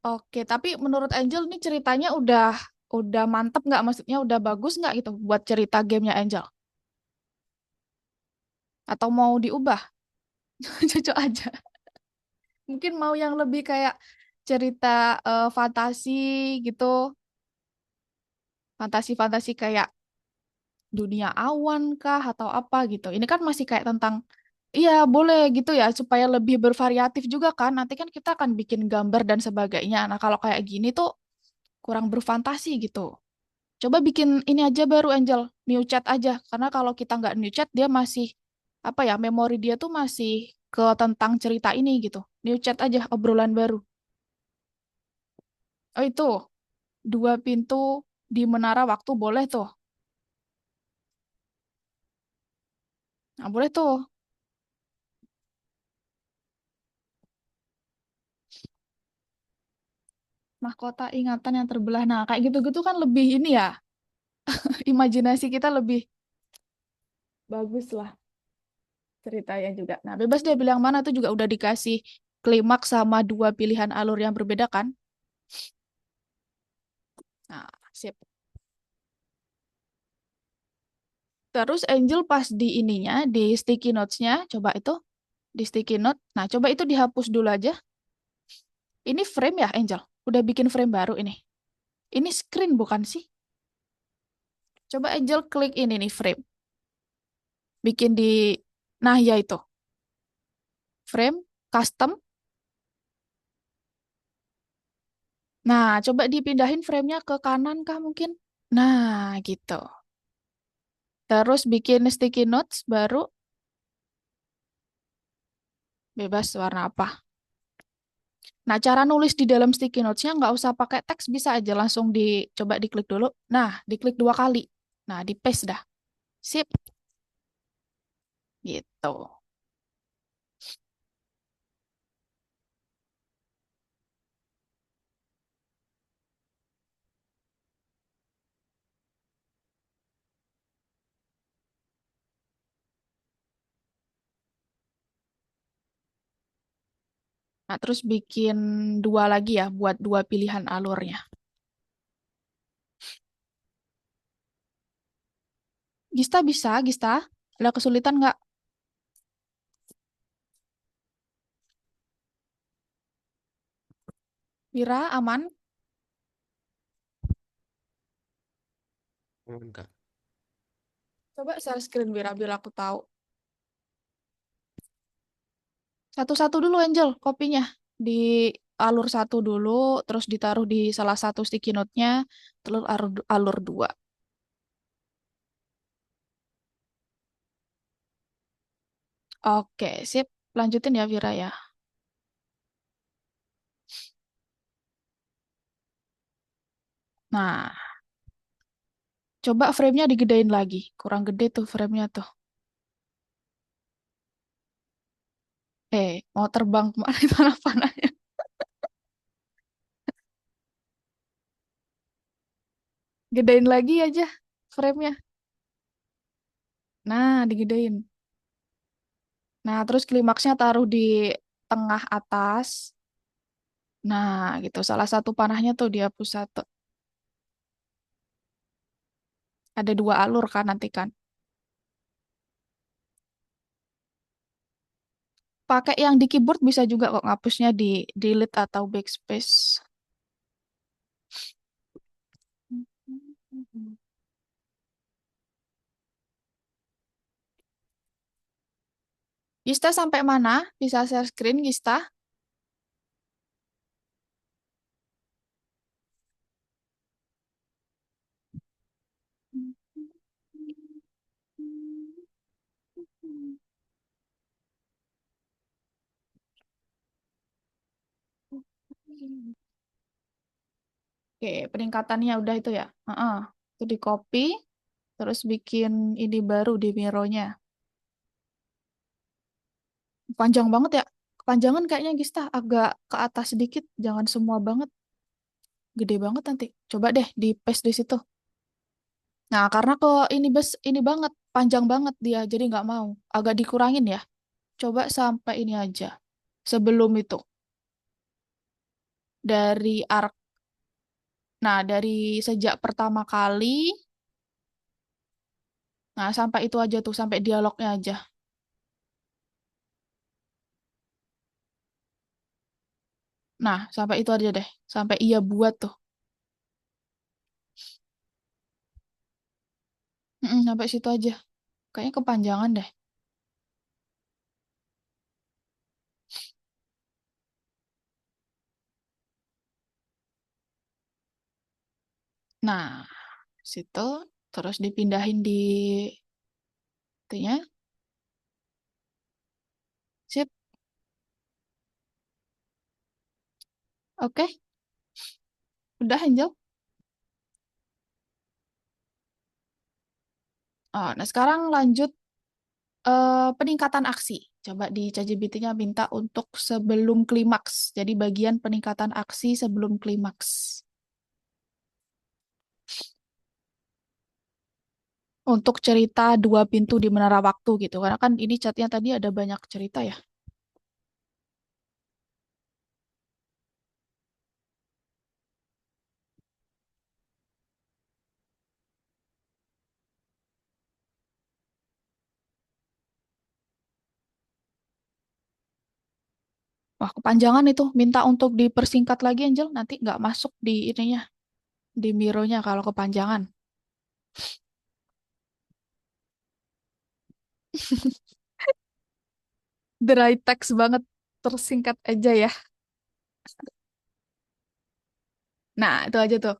Oke, tapi menurut Angel ini ceritanya udah mantep nggak? Maksudnya udah bagus nggak gitu buat cerita gamenya Angel? Atau mau diubah? Cocok aja. Mungkin mau yang lebih kayak cerita fantasi gitu. Fantasi-fantasi kayak dunia awan kah atau apa gitu. Ini kan masih kayak tentang, iya boleh gitu ya, supaya lebih bervariatif juga kan. Nanti kan kita akan bikin gambar dan sebagainya. Nah kalau kayak gini tuh kurang berfantasi gitu. Coba bikin ini aja baru Angel, new chat aja. Karena kalau kita nggak new chat dia masih, apa ya, memori dia tuh masih ke tentang cerita ini gitu. New chat aja, obrolan baru. Oh itu, dua pintu di menara waktu boleh tuh. Nah boleh tuh. Mahkota ingatan yang terbelah. Nah kayak gitu-gitu kan lebih ini ya, imajinasi kita lebih bagus lah ceritanya juga. Nah bebas dia bilang mana tuh juga udah dikasih klimaks sama dua pilihan alur yang berbeda kan. Nah sip. Terus Angel pas di ininya, di sticky notes-nya, coba itu, di sticky note. Nah, coba itu dihapus dulu aja. Ini frame ya, Angel? Udah bikin frame baru ini. Ini screen bukan sih? Coba Angel klik ini nih, frame. Bikin di, nah ya itu, frame, custom. Nah, coba dipindahin framenya ke kanan kah mungkin? Nah, gitu. Terus bikin sticky notes baru, bebas warna apa. Nah, cara nulis di dalam sticky notes-nya nggak usah pakai teks, bisa aja langsung coba diklik dulu. Nah, diklik dua kali. Nah, di paste dah. Sip, gitu. Nah, terus bikin dua lagi ya, buat dua pilihan alurnya. Gista bisa, Gista? Ada kesulitan nggak? Wira, aman? Enggak. Coba share screen Wira, biar aku tahu. Satu-satu dulu, Angel, kopinya. Di alur satu dulu, terus ditaruh di salah satu sticky note-nya, terus alur dua. Oke, sip. Lanjutin ya, Vira ya. Nah, coba frame-nya digedein lagi. Kurang gede tuh frame-nya tuh. Mau terbang kemana itu anak panahnya? Gedein lagi aja frame-nya. Nah, digedein. Nah, terus klimaksnya taruh di tengah atas. Nah, gitu. Salah satu panahnya tuh dia pusat. Ada dua alur kan nanti kan. Pakai yang di keyboard bisa juga kok ngapusnya di delete atau backspace. Gista sampai mana? Bisa share screen, Gista? Oke, peningkatannya udah itu ya. Heeh. Itu di copy, terus bikin ini baru di Miro-nya. Panjang banget ya. Kepanjangan kayaknya Gista agak ke atas sedikit, jangan semua banget. Gede banget nanti. Coba deh di paste di situ. Nah, karena ke ini banget, panjang banget dia, jadi nggak mau. Agak dikurangin ya. Coba sampai ini aja. Sebelum itu. Dari arc. Nah, dari sejak pertama kali. Nah, sampai itu aja tuh, sampai dialognya aja. Nah, sampai itu aja deh. Sampai ia buat tuh. Sampai situ aja. Kayaknya kepanjangan deh. Nah, situ. Terus dipindahin di itunya. Sip. Oke. Udah, Angel. Oh, nah, sekarang lanjut peningkatan aksi. Coba di ChatGPT-nya minta untuk sebelum klimaks. Jadi bagian peningkatan aksi sebelum klimaks. Untuk cerita dua pintu di Menara Waktu gitu. Karena kan ini chatnya tadi ada banyak cerita ya. Wah, kepanjangan itu. Minta untuk dipersingkat lagi, Angel. Nanti nggak masuk di ininya, di Miro-nya kalau kepanjangan. Dry text banget. Tersingkat aja ya. Nah, itu aja tuh.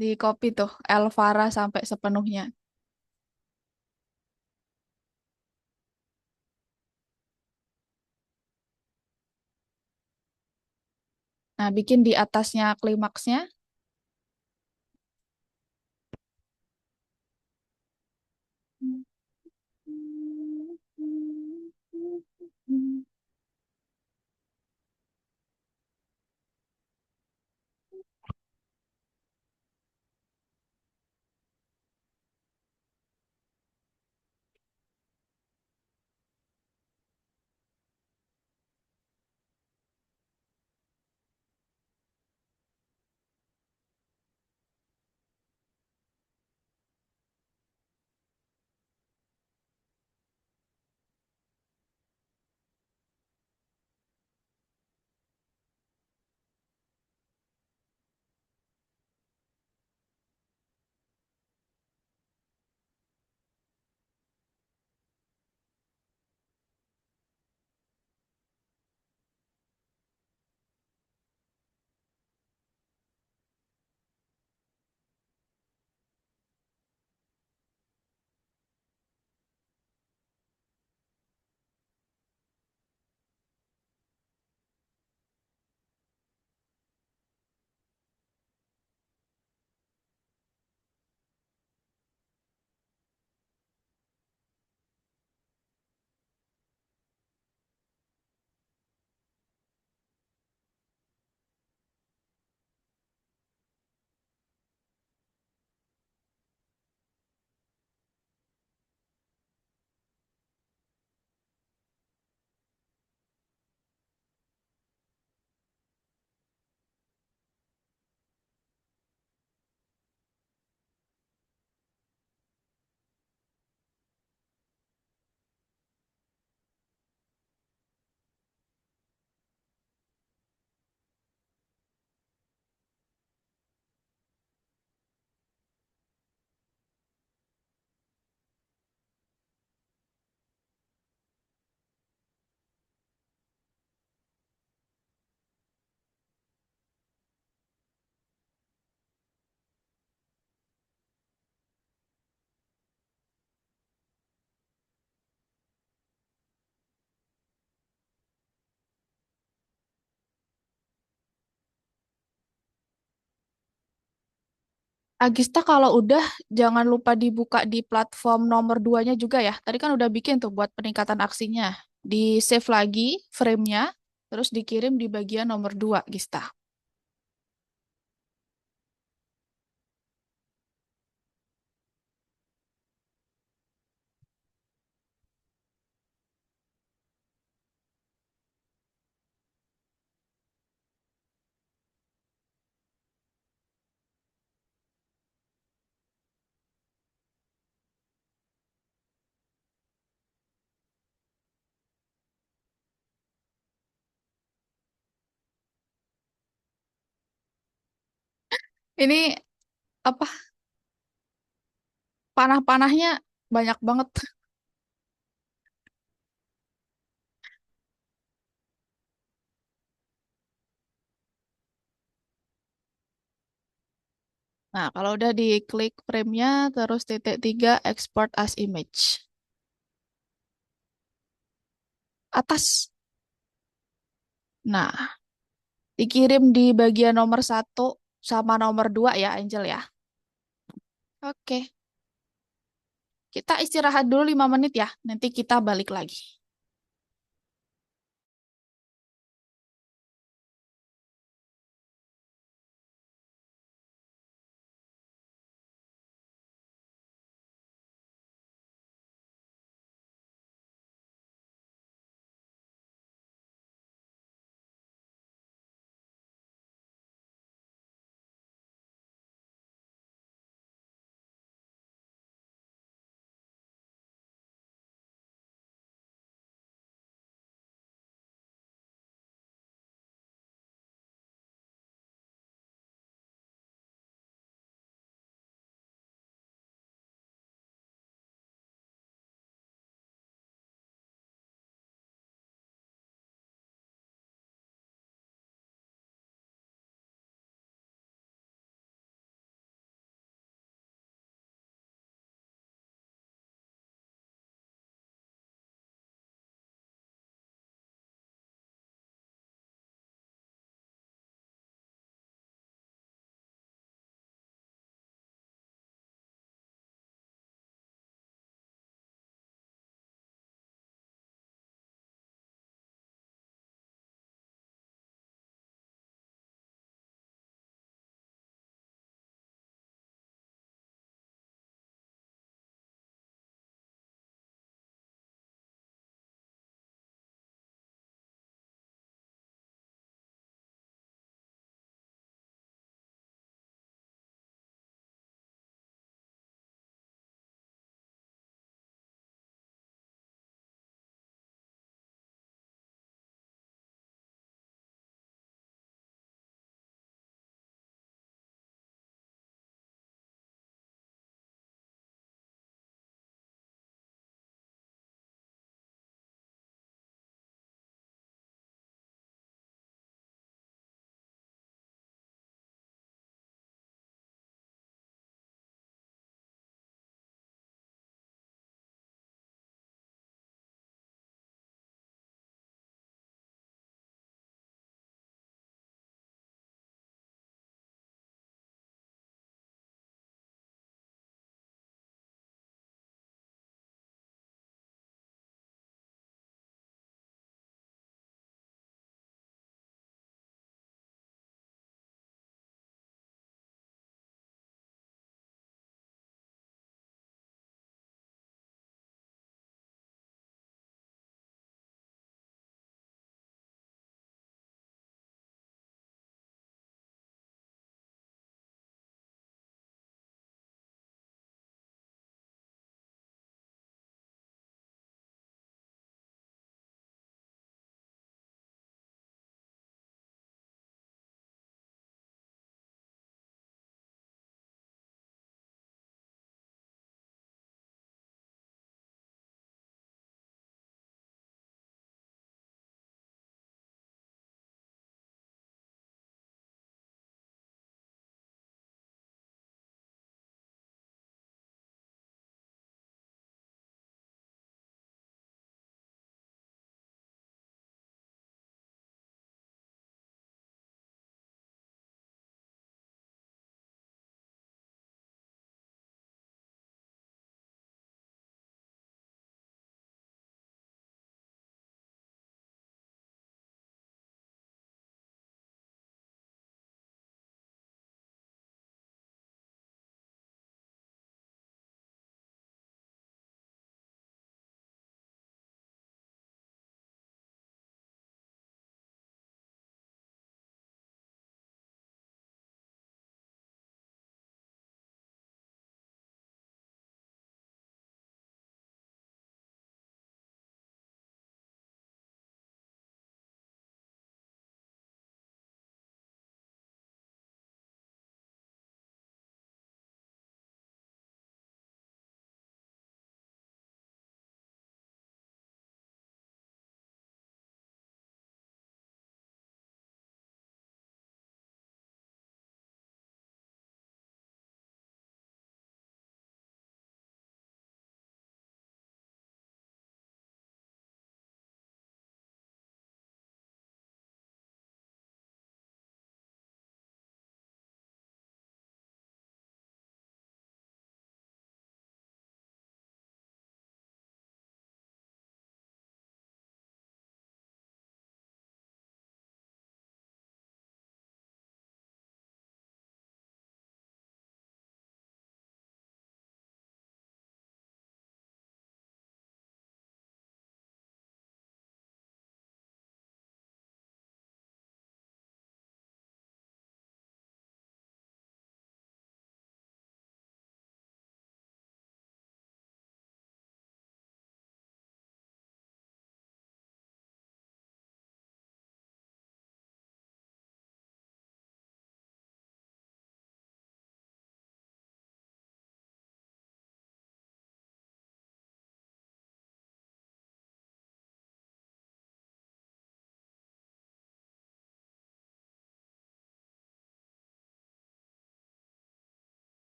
Di copy tuh. Elvara sampai sepenuhnya. Nah, bikin di atasnya klimaksnya. Agista kalau udah jangan lupa dibuka di platform nomor duanya juga ya. Tadi kan udah bikin tuh buat peningkatan aksinya. Di save lagi frame-nya, terus dikirim di bagian nomor 2, Gista. Ini apa panah-panahnya banyak banget. Nah, kalau udah diklik frame-nya, terus titik 3 export as image. Atas. Nah, dikirim di bagian nomor 1 sama nomor 2 ya, Angel ya. Oke, kita istirahat dulu 5 menit ya. Nanti kita balik lagi.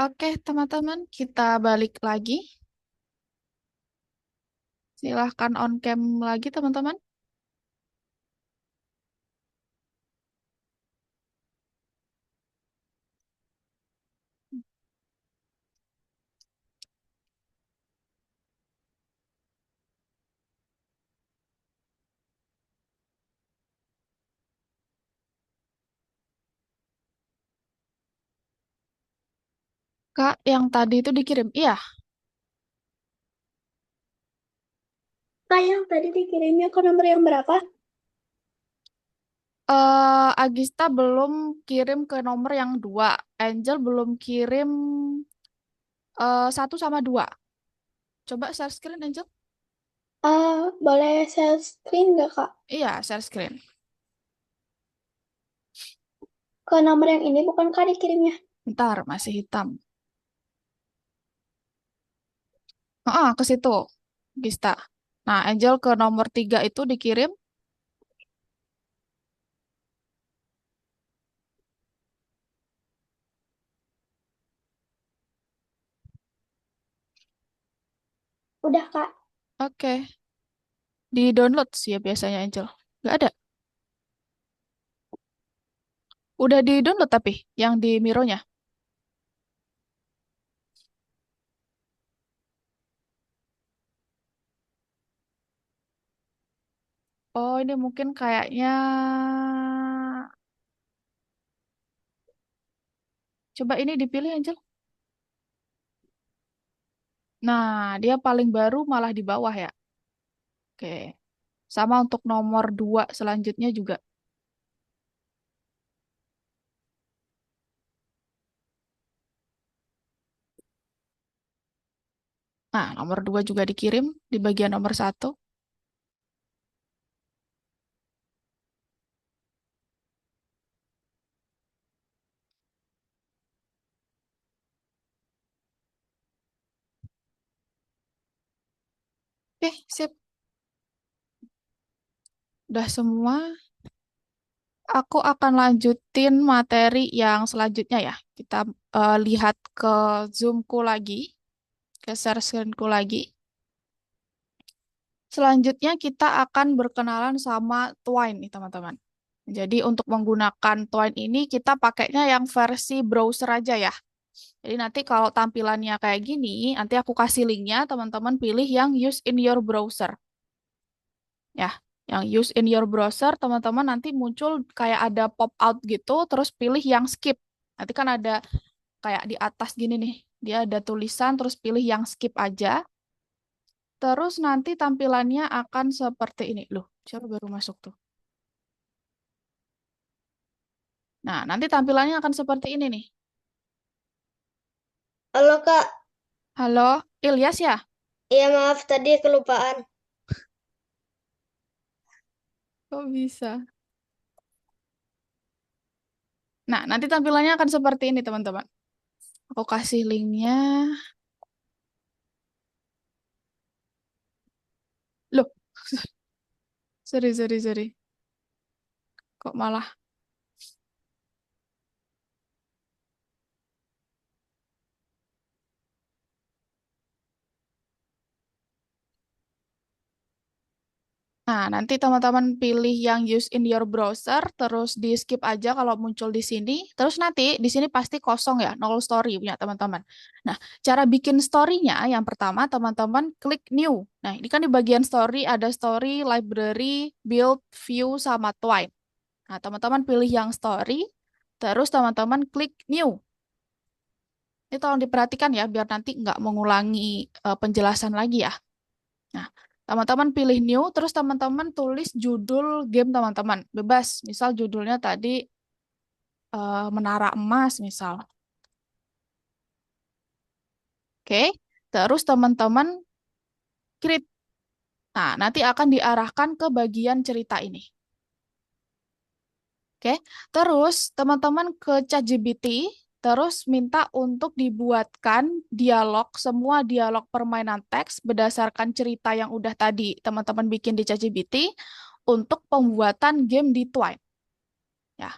Oke, teman-teman, kita balik lagi. Silahkan on cam lagi, teman-teman. Kak, yang tadi itu dikirim. Iya, Kak, yang tadi dikirimnya ke nomor yang berapa? Agista belum kirim ke nomor yang 2. Angel belum kirim 1 sama 2. Coba share screen, Angel. Boleh share screen nggak, Kak? Iya, share screen. Ke nomor yang ini bukan Kak dikirimnya. Bentar, masih hitam. Ke situ, Gista. Nah, Angel ke nomor 3 itu dikirim. Udah, Kak. Oke, di-download sih ya biasanya, Angel. Nggak ada. Udah di-download tapi, yang di Mironya. Oh, ini mungkin kayaknya... Coba ini dipilih, Angel. Nah, dia paling baru malah di bawah ya. Oke. Sama untuk nomor 2 selanjutnya juga. Nah, nomor 2 juga dikirim di bagian nomor 1. Oke, sip. Udah semua. Aku akan lanjutin materi yang selanjutnya ya. Kita lihat ke Zoom-ku lagi, ke share screen-ku lagi. Selanjutnya kita akan berkenalan sama Twine nih teman-teman. Jadi untuk menggunakan Twine ini kita pakainya yang versi browser aja ya. Jadi nanti kalau tampilannya kayak gini, nanti aku kasih linknya, teman-teman pilih yang use in your browser. Ya, yang use in your browser, teman-teman nanti muncul kayak ada pop out gitu, terus pilih yang skip. Nanti kan ada kayak di atas gini nih, dia ada tulisan, terus pilih yang skip aja. Terus nanti tampilannya akan seperti ini. Loh, siapa baru masuk tuh? Nah, nanti tampilannya akan seperti ini nih. Halo, Kak. Halo, Ilyas ya? Iya, maaf tadi kelupaan. Kok bisa? Nah, nanti tampilannya akan seperti ini, teman-teman. Aku kasih linknya. Loh, sorry, sorry, sorry. Kok malah... Nah, nanti teman-teman pilih yang use in your browser, terus di skip aja kalau muncul di sini. Terus nanti di sini pasti kosong ya, nol story punya teman-teman. Nah, cara bikin story-nya yang pertama teman-teman klik new. Nah, ini kan di bagian story ada story, library, build, view, sama twine. Nah, teman-teman pilih yang story, terus teman-teman klik new. Ini tolong diperhatikan ya, biar nanti nggak mengulangi penjelasan lagi ya. Nah, teman-teman pilih new, terus teman-teman tulis judul game teman-teman. Bebas, misal judulnya tadi Menara Emas, misal. Oke, terus teman-teman create. Nah, nanti akan diarahkan ke bagian cerita ini. Oke, terus teman-teman ke ChatGPT, terus minta untuk dibuatkan dialog, semua dialog permainan teks berdasarkan cerita yang udah tadi teman-teman bikin di ChatGPT untuk pembuatan game di Twine. Ya,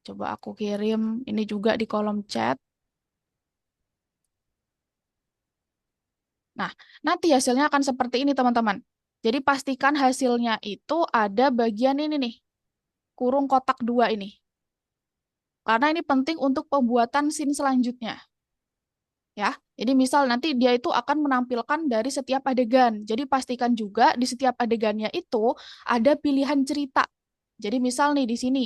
coba aku kirim ini juga di kolom chat. Nah, nanti hasilnya akan seperti ini, teman-teman. Jadi pastikan hasilnya itu ada bagian ini nih, kurung kotak 2 ini. Karena ini penting untuk pembuatan scene selanjutnya. Ya, jadi misal nanti dia itu akan menampilkan dari setiap adegan. Jadi pastikan juga di setiap adegannya itu ada pilihan cerita. Jadi misal nih di sini,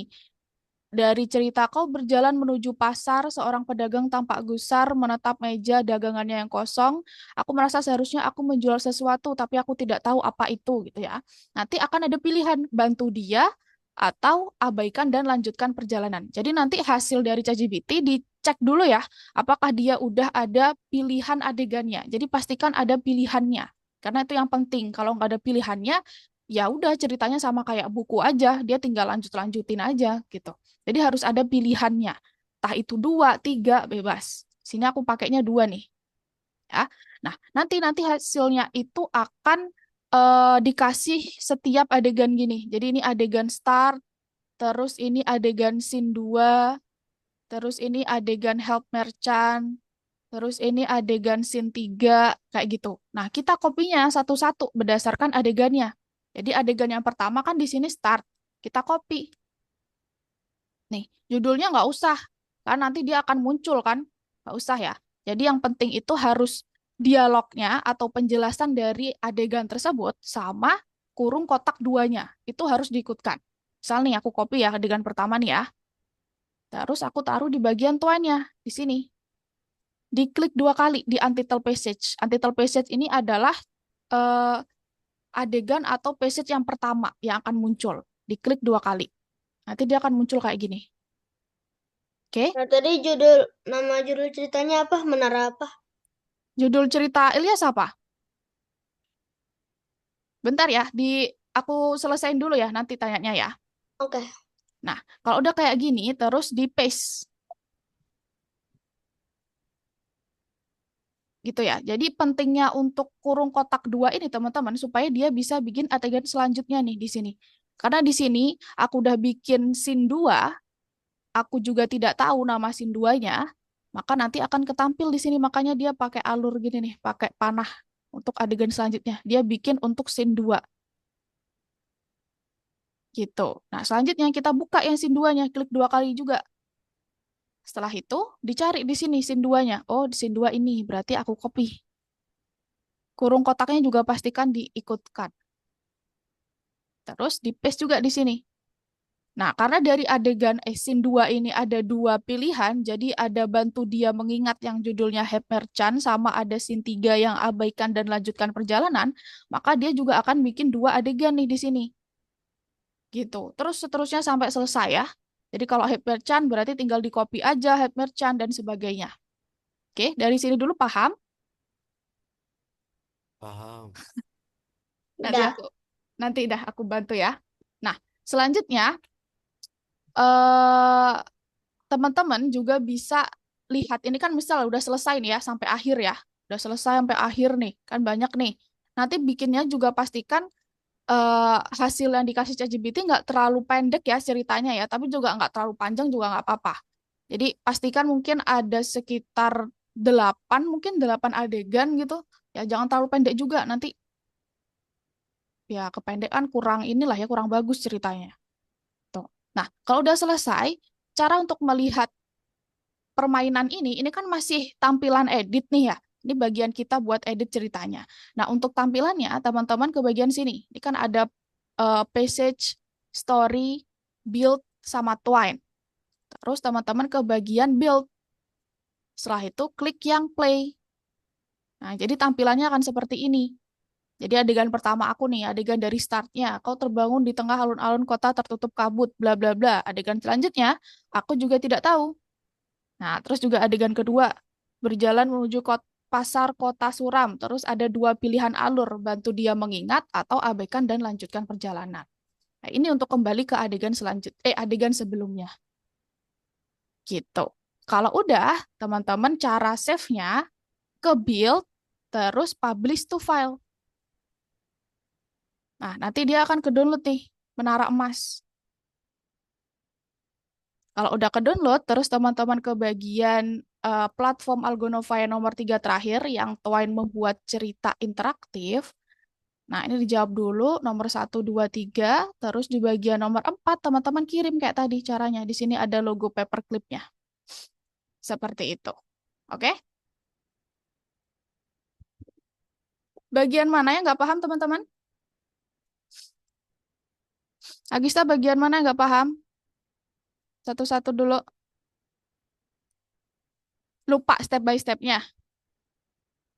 dari cerita kau berjalan menuju pasar, seorang pedagang tampak gusar menatap meja dagangannya yang kosong. Aku merasa seharusnya aku menjual sesuatu, tapi aku tidak tahu apa itu gitu ya. Nanti akan ada pilihan bantu dia atau abaikan dan lanjutkan perjalanan. Jadi nanti hasil dari ChatGPT dicek dulu ya, apakah dia udah ada pilihan adegannya. Jadi pastikan ada pilihannya. Karena itu yang penting. Kalau nggak ada pilihannya, ya udah ceritanya sama kayak buku aja, dia tinggal lanjutin aja gitu. Jadi harus ada pilihannya. Entah itu 2, 3, bebas. Sini aku pakainya 2 nih. Ya. Nah, nanti hasilnya itu akan dikasih setiap adegan gini. Jadi ini adegan start, terus ini adegan scene 2, terus ini adegan help merchant, terus ini adegan scene 3, kayak gitu. Nah, kita kopinya satu-satu berdasarkan adegannya. Jadi adegan yang pertama kan di sini start. Kita copy. Nih, judulnya nggak usah, kan nanti dia akan muncul kan, nggak usah ya. Jadi yang penting itu harus dialognya atau penjelasan dari adegan tersebut sama kurung kotak 2-nya, itu harus diikutkan. Misal nih aku copy ya adegan pertama nih ya, terus aku taruh di bagian tuanya, di sini. Diklik 2 kali di untitled passage. Untitled passage ini adalah eh, adegan atau passage yang pertama yang akan muncul. Diklik 2 kali. Nanti dia akan muncul kayak gini. Oke? Nah, tadi nama judul ceritanya apa? Menara apa? Judul cerita Ilyas apa? Bentar ya, aku selesaiin dulu ya, nanti tanyanya ya. Oke. Nah, kalau udah kayak gini, terus di paste. Gitu ya. Jadi pentingnya untuk kurung kotak 2 ini, teman-teman, supaya dia bisa bikin adegan selanjutnya nih di sini. Karena di sini aku udah bikin scene 2, aku juga tidak tahu nama scene 2-nya, maka nanti akan ketampil di sini. Makanya dia pakai alur gini nih, pakai panah untuk adegan selanjutnya. Dia bikin untuk scene 2. Gitu. Nah, selanjutnya kita buka yang scene 2-nya, klik 2 kali juga. Setelah itu, dicari di sini scene 2-nya. Oh, di scene 2 ini, berarti aku copy. Kurung kotaknya juga pastikan diikutkan. Terus di paste juga di sini. Nah, karena dari adegan scene 2 ini ada 2 pilihan, jadi ada bantu dia mengingat yang judulnya Help Merchant, sama ada scene 3 yang abaikan dan lanjutkan perjalanan, maka dia juga akan bikin 2 adegan nih di sini. Gitu. Terus seterusnya sampai selesai ya. Jadi kalau Help Merchant berarti tinggal di copy aja Help Merchant dan sebagainya. Oke, dari sini dulu paham? Paham. Nanti Udah. nanti dah aku bantu ya. Nah, selanjutnya eh teman-teman juga bisa lihat ini kan misal udah selesai nih ya sampai akhir ya. Udah selesai sampai akhir nih, kan banyak nih. Nanti bikinnya juga pastikan hasil yang dikasih ChatGPT nggak terlalu pendek ya ceritanya ya, tapi juga nggak terlalu panjang juga nggak apa-apa. Jadi pastikan mungkin ada sekitar 8, mungkin 8 adegan gitu. Ya jangan terlalu pendek juga, nanti ya kependekan kurang inilah ya, kurang bagus ceritanya. Tuh. Nah, kalau udah selesai, cara untuk melihat permainan ini kan masih tampilan edit nih ya. Ini bagian kita buat edit ceritanya. Nah, untuk tampilannya, teman-teman ke bagian sini. Ini kan ada passage, story, build, sama twine. Terus teman-teman ke bagian build. Setelah itu, klik yang play. Nah, jadi tampilannya akan seperti ini. Jadi adegan pertama aku nih, adegan dari startnya. Kau terbangun di tengah alun-alun kota tertutup kabut, bla bla bla. Adegan selanjutnya, aku juga tidak tahu. Nah, terus juga adegan kedua, berjalan menuju pasar kota suram. Terus ada 2 pilihan alur, bantu dia mengingat atau abaikan dan lanjutkan perjalanan. Nah, ini untuk kembali ke adegan adegan sebelumnya. Gitu. Kalau udah, teman-teman cara save-nya ke build, terus publish to file. Nah, nanti dia akan ke-download nih, Menara Emas. Kalau udah ke-download, terus teman-teman ke bagian platform Algonova yang nomor 3 terakhir yang Twine membuat cerita interaktif. Nah, ini dijawab dulu nomor 1, 2, 3. Terus di bagian nomor 4, teman-teman kirim kayak tadi caranya. Di sini ada logo paperclipnya. Seperti itu. Oke? Bagian mana yang nggak paham, teman-teman? Agista, bagian mana yang nggak paham? Satu-satu dulu. Lupa step by step-nya.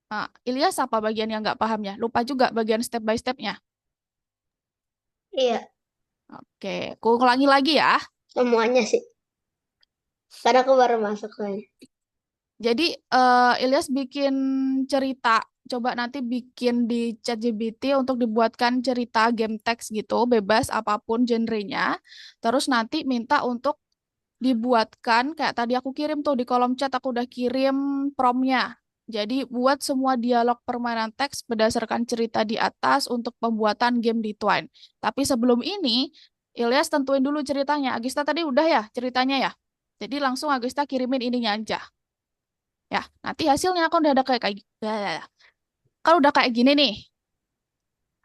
Nah, Ilyas apa bagian yang nggak pahamnya? Lupa juga bagian step by step-nya. Iya, Oke, aku ulangi lagi ya. semuanya sih. Karena aku baru masuk soalnya. Jadi Ilyas bikin cerita, coba nanti bikin di ChatGPT untuk dibuatkan cerita game text gitu, bebas apapun genrenya. Terus nanti minta untuk dibuatkan, kayak tadi aku kirim tuh di kolom chat, aku udah kirim promnya. Jadi buat semua dialog permainan teks berdasarkan cerita di atas untuk pembuatan game di Twine. Tapi sebelum ini, Ilyas tentuin dulu ceritanya. Agista tadi udah ya ceritanya ya? Jadi langsung Agista kirimin ininya aja. Ya, nanti hasilnya aku udah ada kalau udah kayak gini nih,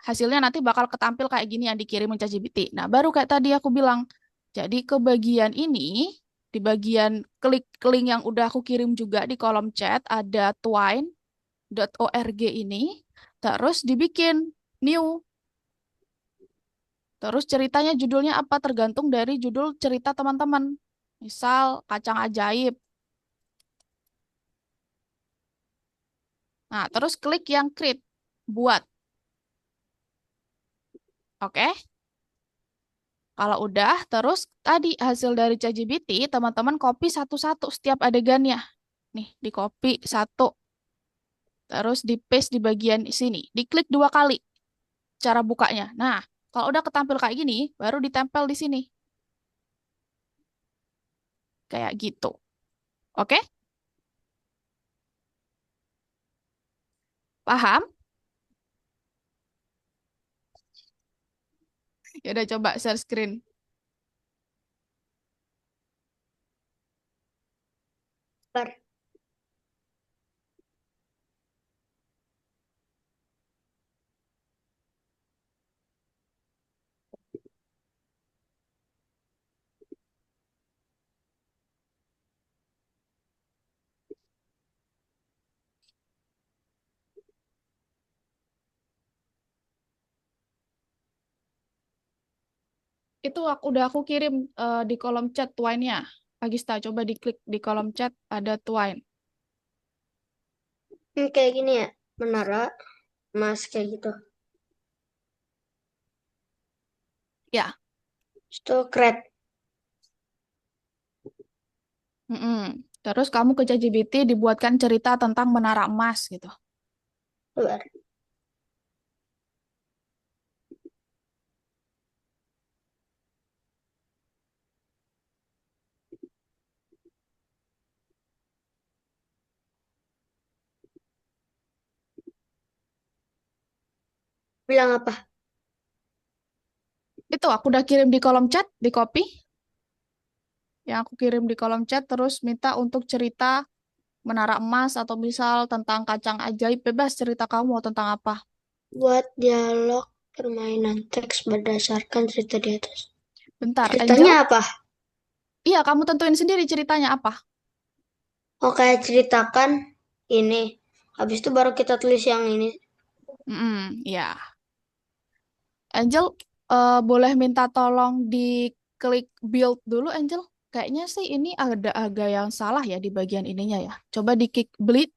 hasilnya nanti bakal ketampil kayak gini yang dikirim ChatGPT. Nah, baru kayak tadi aku bilang. Jadi ke bagian ini, di bagian klik link yang udah aku kirim juga di kolom chat, ada twine.org ini, terus dibikin new. Terus ceritanya judulnya apa tergantung dari judul cerita teman-teman. Misal Kacang Ajaib. Nah, terus klik yang create, buat. Oke? Kalau udah, terus tadi hasil dari ChatGPT, teman-teman copy satu-satu setiap adegannya. Nih, di copy satu. Terus di paste di bagian sini. Diklik 2 kali cara bukanya. Nah, kalau udah ketampil kayak gini, baru ditempel di sini. Kayak gitu. Oke? Paham? Ya udah coba share screen. Bar. Itu udah aku kirim di kolom chat Twine-nya. Agista, coba diklik di kolom chat ada Twine. Kayak gini ya, menara, mas kayak gitu. Ya. Itu keren. Mm-mm. Terus kamu ke ChatGPT dibuatkan cerita tentang menara emas gitu. Bar. Bilang apa? Itu aku udah kirim di kolom chat, di copy. Yang aku kirim di kolom chat terus minta untuk cerita menara emas atau misal tentang kacang ajaib, bebas cerita kamu mau tentang apa. Buat dialog permainan teks berdasarkan cerita di atas. Bentar, Angel. Ceritanya apa? Iya, kamu tentuin sendiri ceritanya apa. Oh, kayak ceritakan ini. Habis itu baru kita tulis yang ini. Ya. Angel, boleh minta tolong diklik build dulu, Angel. Kayaknya sih ini ada agak yang salah ya di bagian ininya ya. Coba diklik build,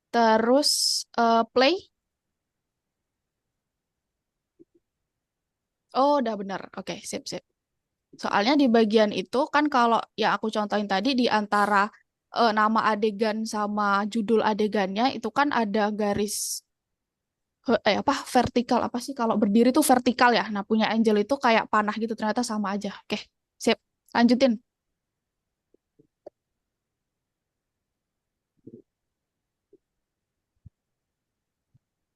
terus play. Oh, udah benar. Oke, sip, sip. Soalnya di bagian itu kan kalau yang aku contohin tadi di antara nama adegan sama judul adegannya itu kan ada garis apa vertikal apa sih kalau berdiri tuh vertikal ya. Nah, punya Angel itu kayak panah gitu ternyata sama aja. Oke, sip. Lanjutin.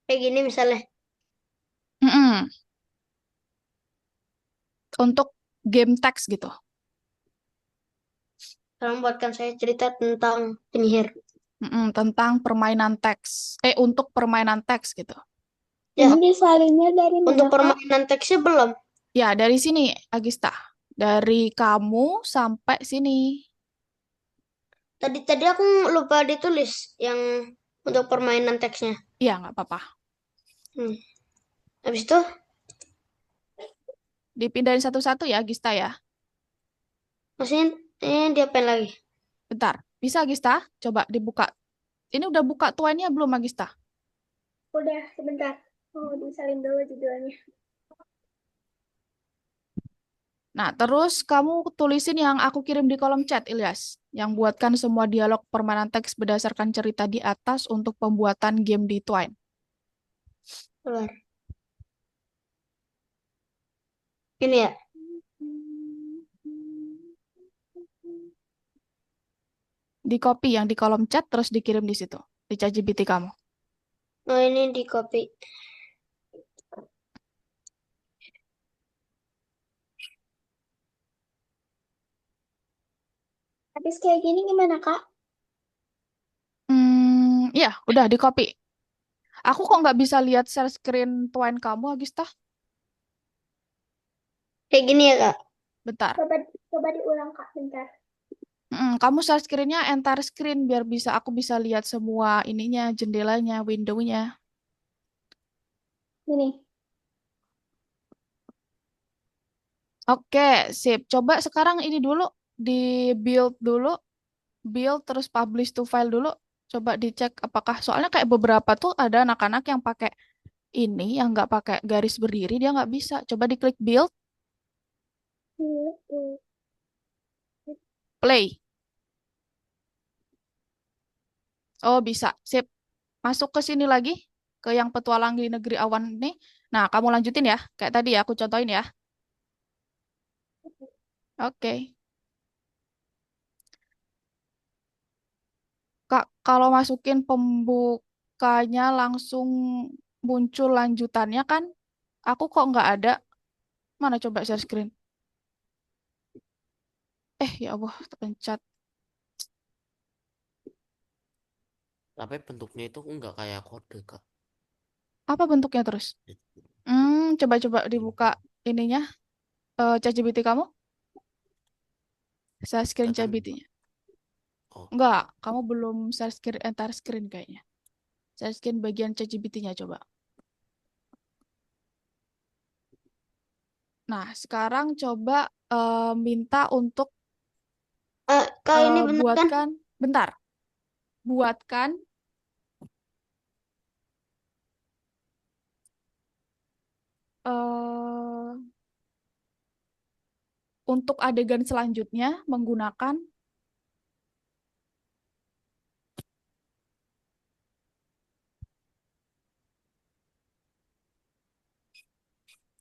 Kayak gini misalnya. Mm-mm. Untuk game text gitu. Sekarang buatkan saya cerita tentang penyihir. Tentang permainan teks. Untuk permainan teks gitu. Ya, Ini disalinnya dari untuk mana, Kak? permainan teksnya belum. Ya, dari sini, Agista. Dari kamu sampai sini. Tadi aku lupa ditulis yang untuk permainan teksnya. Iya, nggak apa-apa. Hmm. Habis itu, Dipindahin satu-satu ya, Agista ya. maksudnya diapain lagi? Bentar. Bisa, Agista? Coba dibuka. Ini udah buka tuannya belum, Agista? Udah, sebentar. Oh, disalin dulu judulnya. Nah, terus kamu tulisin yang aku kirim di kolom chat, Ilyas. Yang buatkan semua dialog permainan teks berdasarkan cerita di atas untuk pembuatan game di Twine. Keluar. Ini ya. Di copy yang di kolom chat, terus dikirim di situ. Di ChatGPT kamu. Oh, ini di copy. Habis kayak gini gimana, Kak? Ya, udah di copy. Aku kok nggak bisa lihat share screen Twine kamu, Agista? Kayak gini ya, Kak. Bentar. Coba diulang, Kak, bentar. Kamu share screen-nya entire screen biar aku bisa lihat semua ininya, jendelanya, window-nya. Ini. Oke, sip. Coba sekarang ini dulu di build dulu, build terus publish to file dulu. Coba dicek apakah soalnya kayak beberapa tuh ada anak-anak yang pakai ini yang nggak pakai garis berdiri dia nggak bisa. Coba diklik build, play. Oh bisa, sip. Masuk ke sini lagi ke yang petualang di negeri awan ini. Nah, kamu lanjutin ya, kayak tadi ya aku contohin ya. Oke. Kak, kalau masukin pembukanya langsung muncul lanjutannya kan? Aku kok nggak ada. Mana coba share screen? Ya Allah, terpencet. Tapi bentuknya itu enggak kayak kode, Kak. Apa bentuknya terus? Coba-coba dibuka ininya, ChatGPT kamu. Share screen Kan ChatGPT-nya. oh, Enggak, kamu belum share screen, entire screen kayaknya. Share screen bagian ChatGPT-nya coba. Nah, sekarang coba minta untuk Kak, ini benar kan? buatkan, bentar, buatkan eh untuk adegan selanjutnya menggunakan,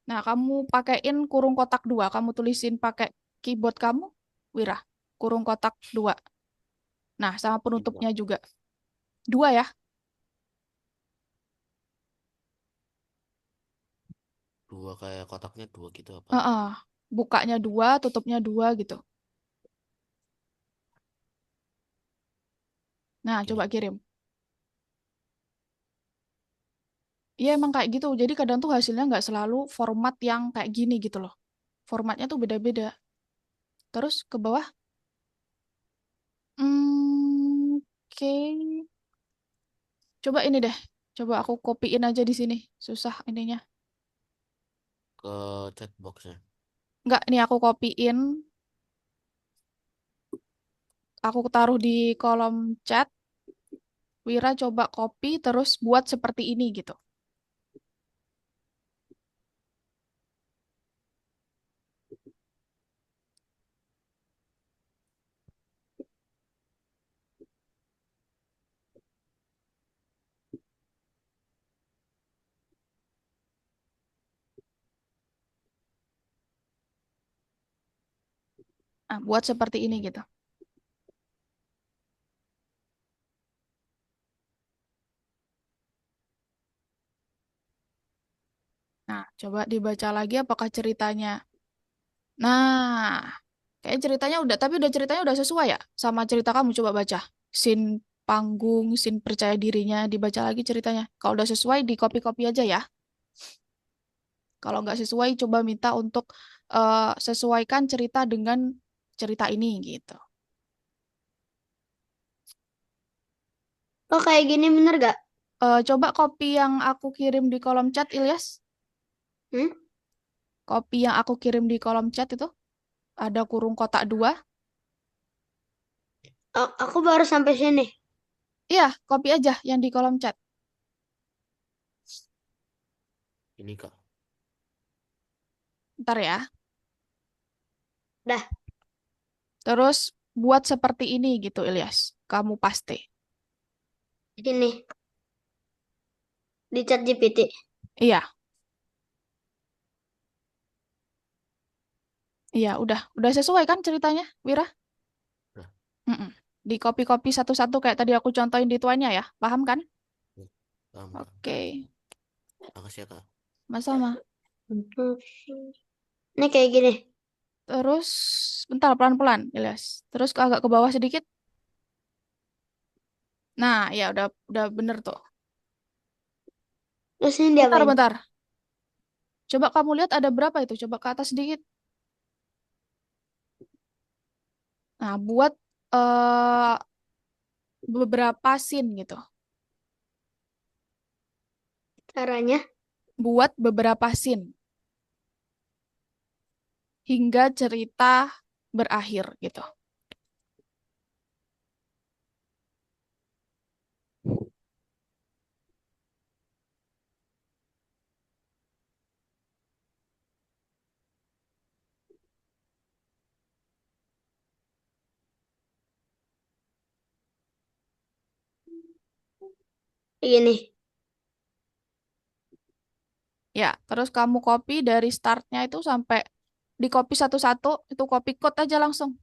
nah kamu pakaiin kurung kotak dua, kamu tulisin pakai keyboard kamu, Wira, kurung kotak dua. Nah, sama dua. penutupnya juga. Dua ya. Dua kayak kotaknya dua gitu apa? Heeh. Bukanya dua, tutupnya dua gitu. Nah, coba Gini. kirim. Iya emang kayak gitu. Jadi kadang tuh hasilnya nggak selalu format yang kayak gini gitu loh. Formatnya tuh beda-beda. Terus ke bawah. Oke. Coba ini deh. Coba aku kopiin aja di sini. Susah ininya. Ke chatboxnya. Nggak, ini aku kopiin. Aku taruh di kolom chat. Wira coba copy terus buat seperti ini gitu. Nah, buat seperti ini gitu. Nah, coba dibaca lagi apakah ceritanya. Nah, Kayak ceritanya udah, tapi udah ceritanya udah sesuai ya sama cerita kamu. Coba baca. Scene panggung, scene percaya dirinya, dibaca lagi ceritanya. Kalau udah sesuai, di copy-copy aja ya. Kalau nggak sesuai, coba minta untuk sesuaikan cerita dengan cerita ini gitu. Oh, kayak gini bener gak? Coba copy yang aku kirim di kolom chat, Ilyas. Hmm? Copy yang aku kirim di kolom chat itu. Ada kurung kotak 2. Aku baru sampai sini. Iya, copy aja yang di kolom chat. Ini Kak. Ntar ya. Dah, Terus buat seperti ini gitu, Ilyas. Kamu pasti. sini. Di chat GPT. Iya, iya, udah sesuai kan ceritanya, Wira? Nah, Mm-mm. Di copy-copy satu-satu kayak tadi aku contohin di tuannya ya, paham kan? ya, paham Kak. Oke, Makasih ya Kak. sama-sama. Ini kayak gini. Terus, bentar pelan-pelan, Ilyas. Terus agak ke bawah sedikit. Nah, ya udah bener tuh. Terus ini Bentar, diapain? bentar. Coba kamu lihat ada berapa itu? Coba ke atas sedikit. Nah, buat eh beberapa scene gitu. Caranya. Buat beberapa scene hingga cerita berakhir gitu. Kayak gini. Ya, terus kamu copy dari startnya itu sampai di copy satu-satu, itu copy code aja langsung.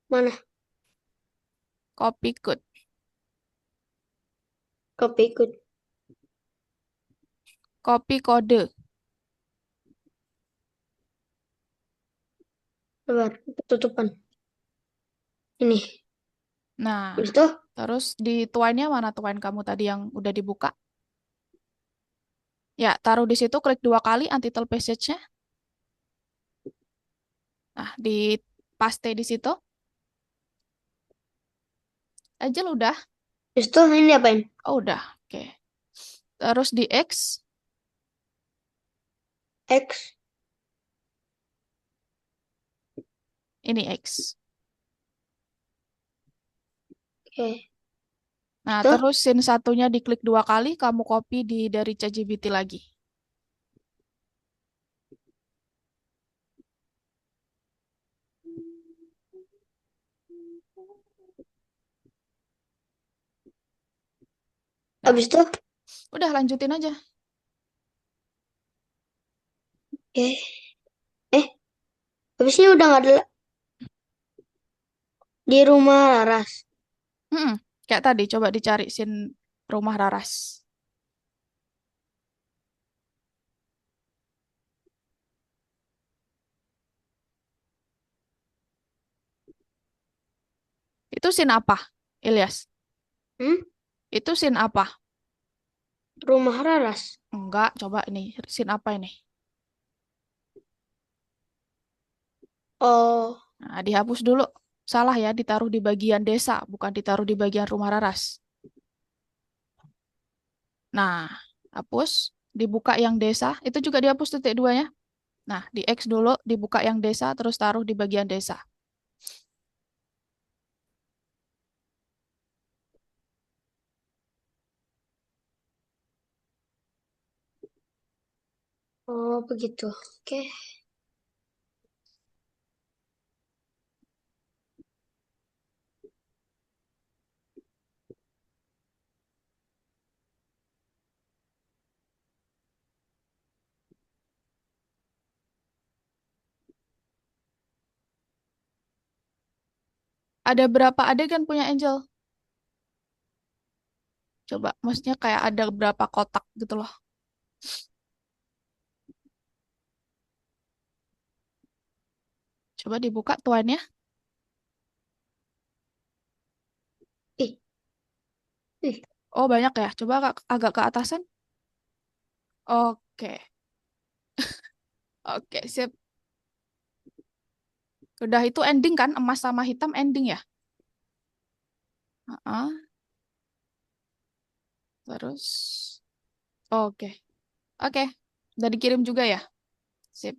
Mana? Copy code. Copy ikut. Copy kode. Sabar, tutupan. Ini. Nah, Habis itu, terus di tuannya mana tuan kamu tadi yang udah dibuka? Ya, taruh di situ, klik 2 kali untitled passage-nya. Nah, di paste di situ. Aja udah. habis itu ini diapain? Oh, udah. Oke. Terus di X, X. ini X. Oke. Nah, Tuh, terus scene satunya diklik 2 kali, kamu copy dari ChatGPT lagi. Nah, habis itu, udah lanjutin aja. oke. Habisnya udah nggak ada di rumah Laras. Kayak tadi, coba dicari scene rumah Raras. Itu scene apa, Ilyas? Hmm? Itu scene apa? Rumah Laras. Enggak, coba ini. Scene apa ini? Oh, Nah, dihapus dulu. Salah ya, ditaruh di bagian desa, bukan ditaruh di bagian rumah Raras. Nah, hapus. Dibuka yang desa, itu juga dihapus titik duanya. Nah, di X dulu, dibuka yang desa, terus taruh di bagian desa. oh begitu. Oke. Ada berapa adegan punya Angel? Coba, maksudnya kayak ada berapa kotak gitu loh. Coba dibuka Twine-nya. Ih, ih. Oh, banyak ya. Coba agak ke atasan. Oke. Oke, sip. Udah itu ending kan? Emas sama hitam ending ya? Heeh. Terus, oke. Oke. Udah dikirim juga ya? Sip.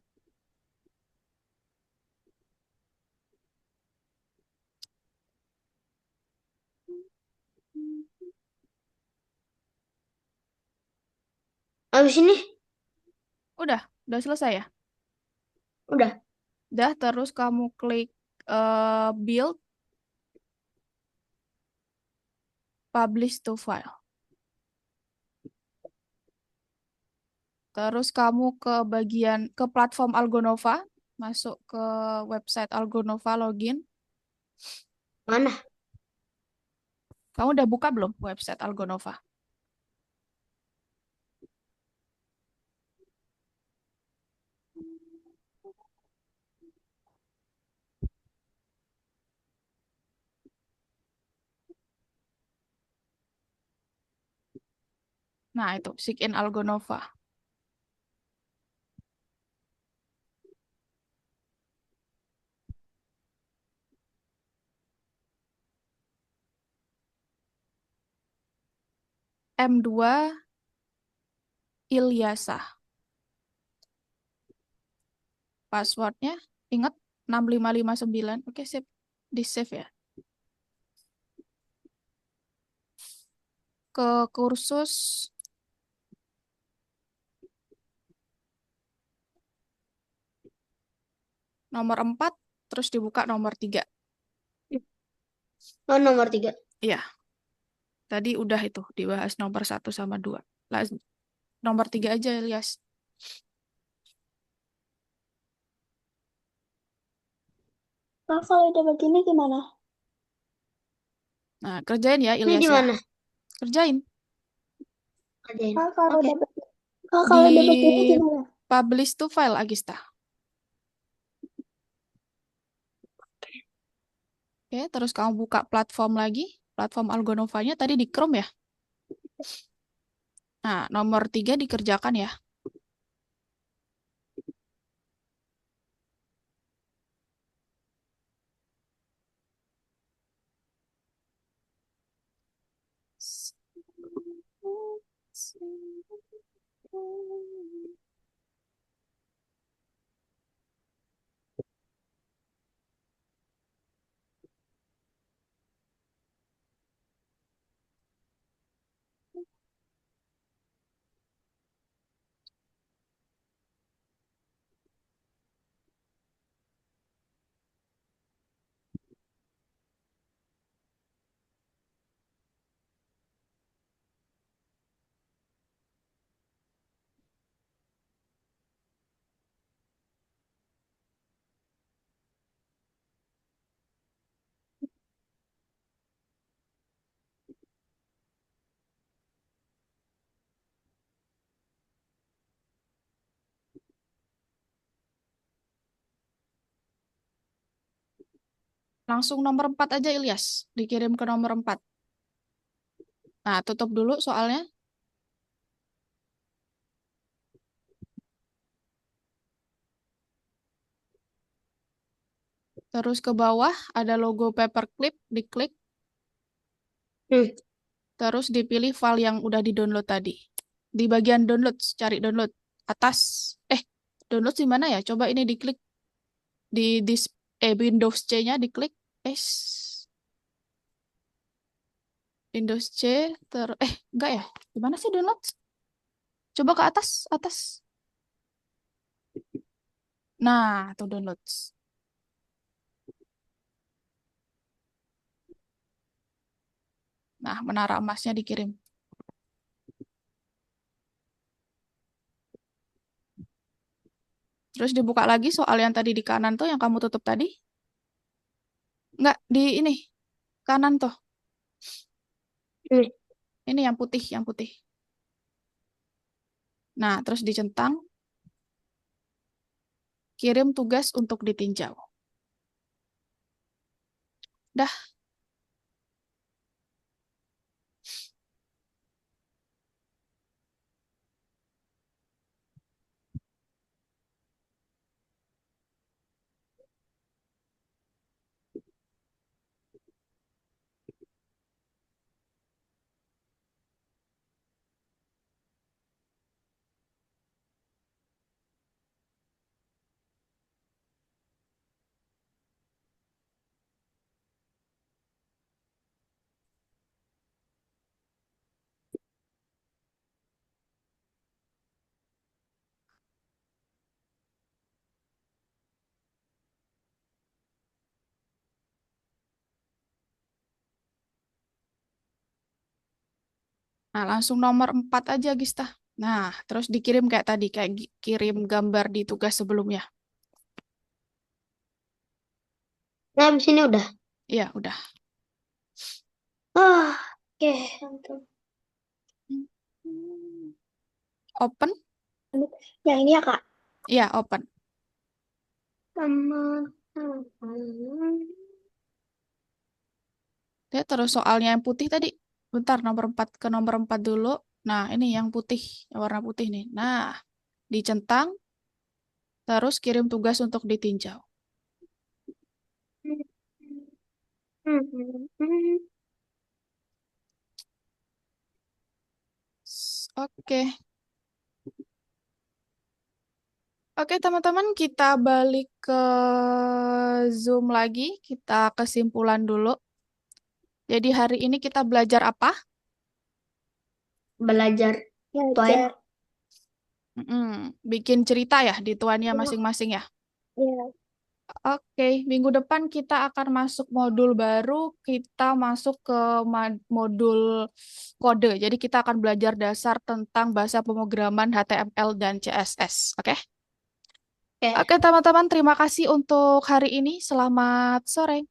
Habis ini Udah selesai ya? udah. Udah, terus kamu klik build, publish to file. Terus kamu ke platform Algonova, masuk ke website Algonova, login. Mana? Kamu udah buka belum website Algonova? Nah, itu Sign in Algonova. M2 Ilyasa. Passwordnya ingat 6559. Oke, sip. Di save ya. Ke kursus nomor 4, terus dibuka nomor 3. Oh, nomor 3. Iya. Tadi udah itu dibahas nomor 1 sama 2. Nomor 3 aja, Ilyas. Kak, kalau udah begini gimana? Nah, kerjain ya, Ini Ilyas di ya. mana? Kerjain. Kerjain. Kak, kalau Oke. udah begini, Kak, kalau udah begini Di gimana? publish to file, Agista. Oke, terus kamu buka platform lagi. Platform Algonovanya tadi di Chrome ya. Nah, nomor 3 dikerjakan ya. Langsung nomor 4 aja, Ilyas. Dikirim ke nomor 4. Nah, tutup dulu soalnya. Terus ke bawah ada logo paperclip, diklik. Terus dipilih file yang udah di-download tadi. Di bagian download, cari download. Atas. Download di mana ya? Coba ini diklik. Di Windows C-nya diklik. Windows C. Enggak ya? Gimana sih download? Coba ke atas, atas. Nah, tuh download. Nah, menara emasnya dikirim. Terus dibuka lagi soal yang tadi di kanan tuh, yang kamu tutup tadi. Enggak, di ini. Kanan tuh. Ini. Ini yang putih, yang putih. Nah, terus dicentang. Kirim tugas untuk ditinjau. Dah. Nah, langsung nomor 4 aja, Gista. Nah, terus dikirim kayak tadi, kayak kirim gambar di tugas sebelumnya. Nah, habis ini udah. Iya, udah. Oke, mantap. Open? Yang ini ya, Kak. Iya, open. Ya, terus soalnya yang putih tadi. Bentar, nomor 4 ke nomor 4 dulu. Nah, ini yang putih, yang warna putih nih. Nah, dicentang, terus kirim tugas untuk ditinjau. Oke. Oke, teman-teman, kita balik ke Zoom lagi. Kita kesimpulan dulu. Jadi hari ini kita belajar apa? Belajar Tuan. Belajar. Bikin cerita ya di tuannya Iya. masing-masing ya. Iya. Oke, minggu depan kita akan masuk modul baru. Kita masuk ke modul kode. Jadi kita akan belajar dasar tentang bahasa pemrograman HTML dan CSS. Oke? Oke. Oke, teman-teman, terima kasih untuk hari ini. Selamat sore.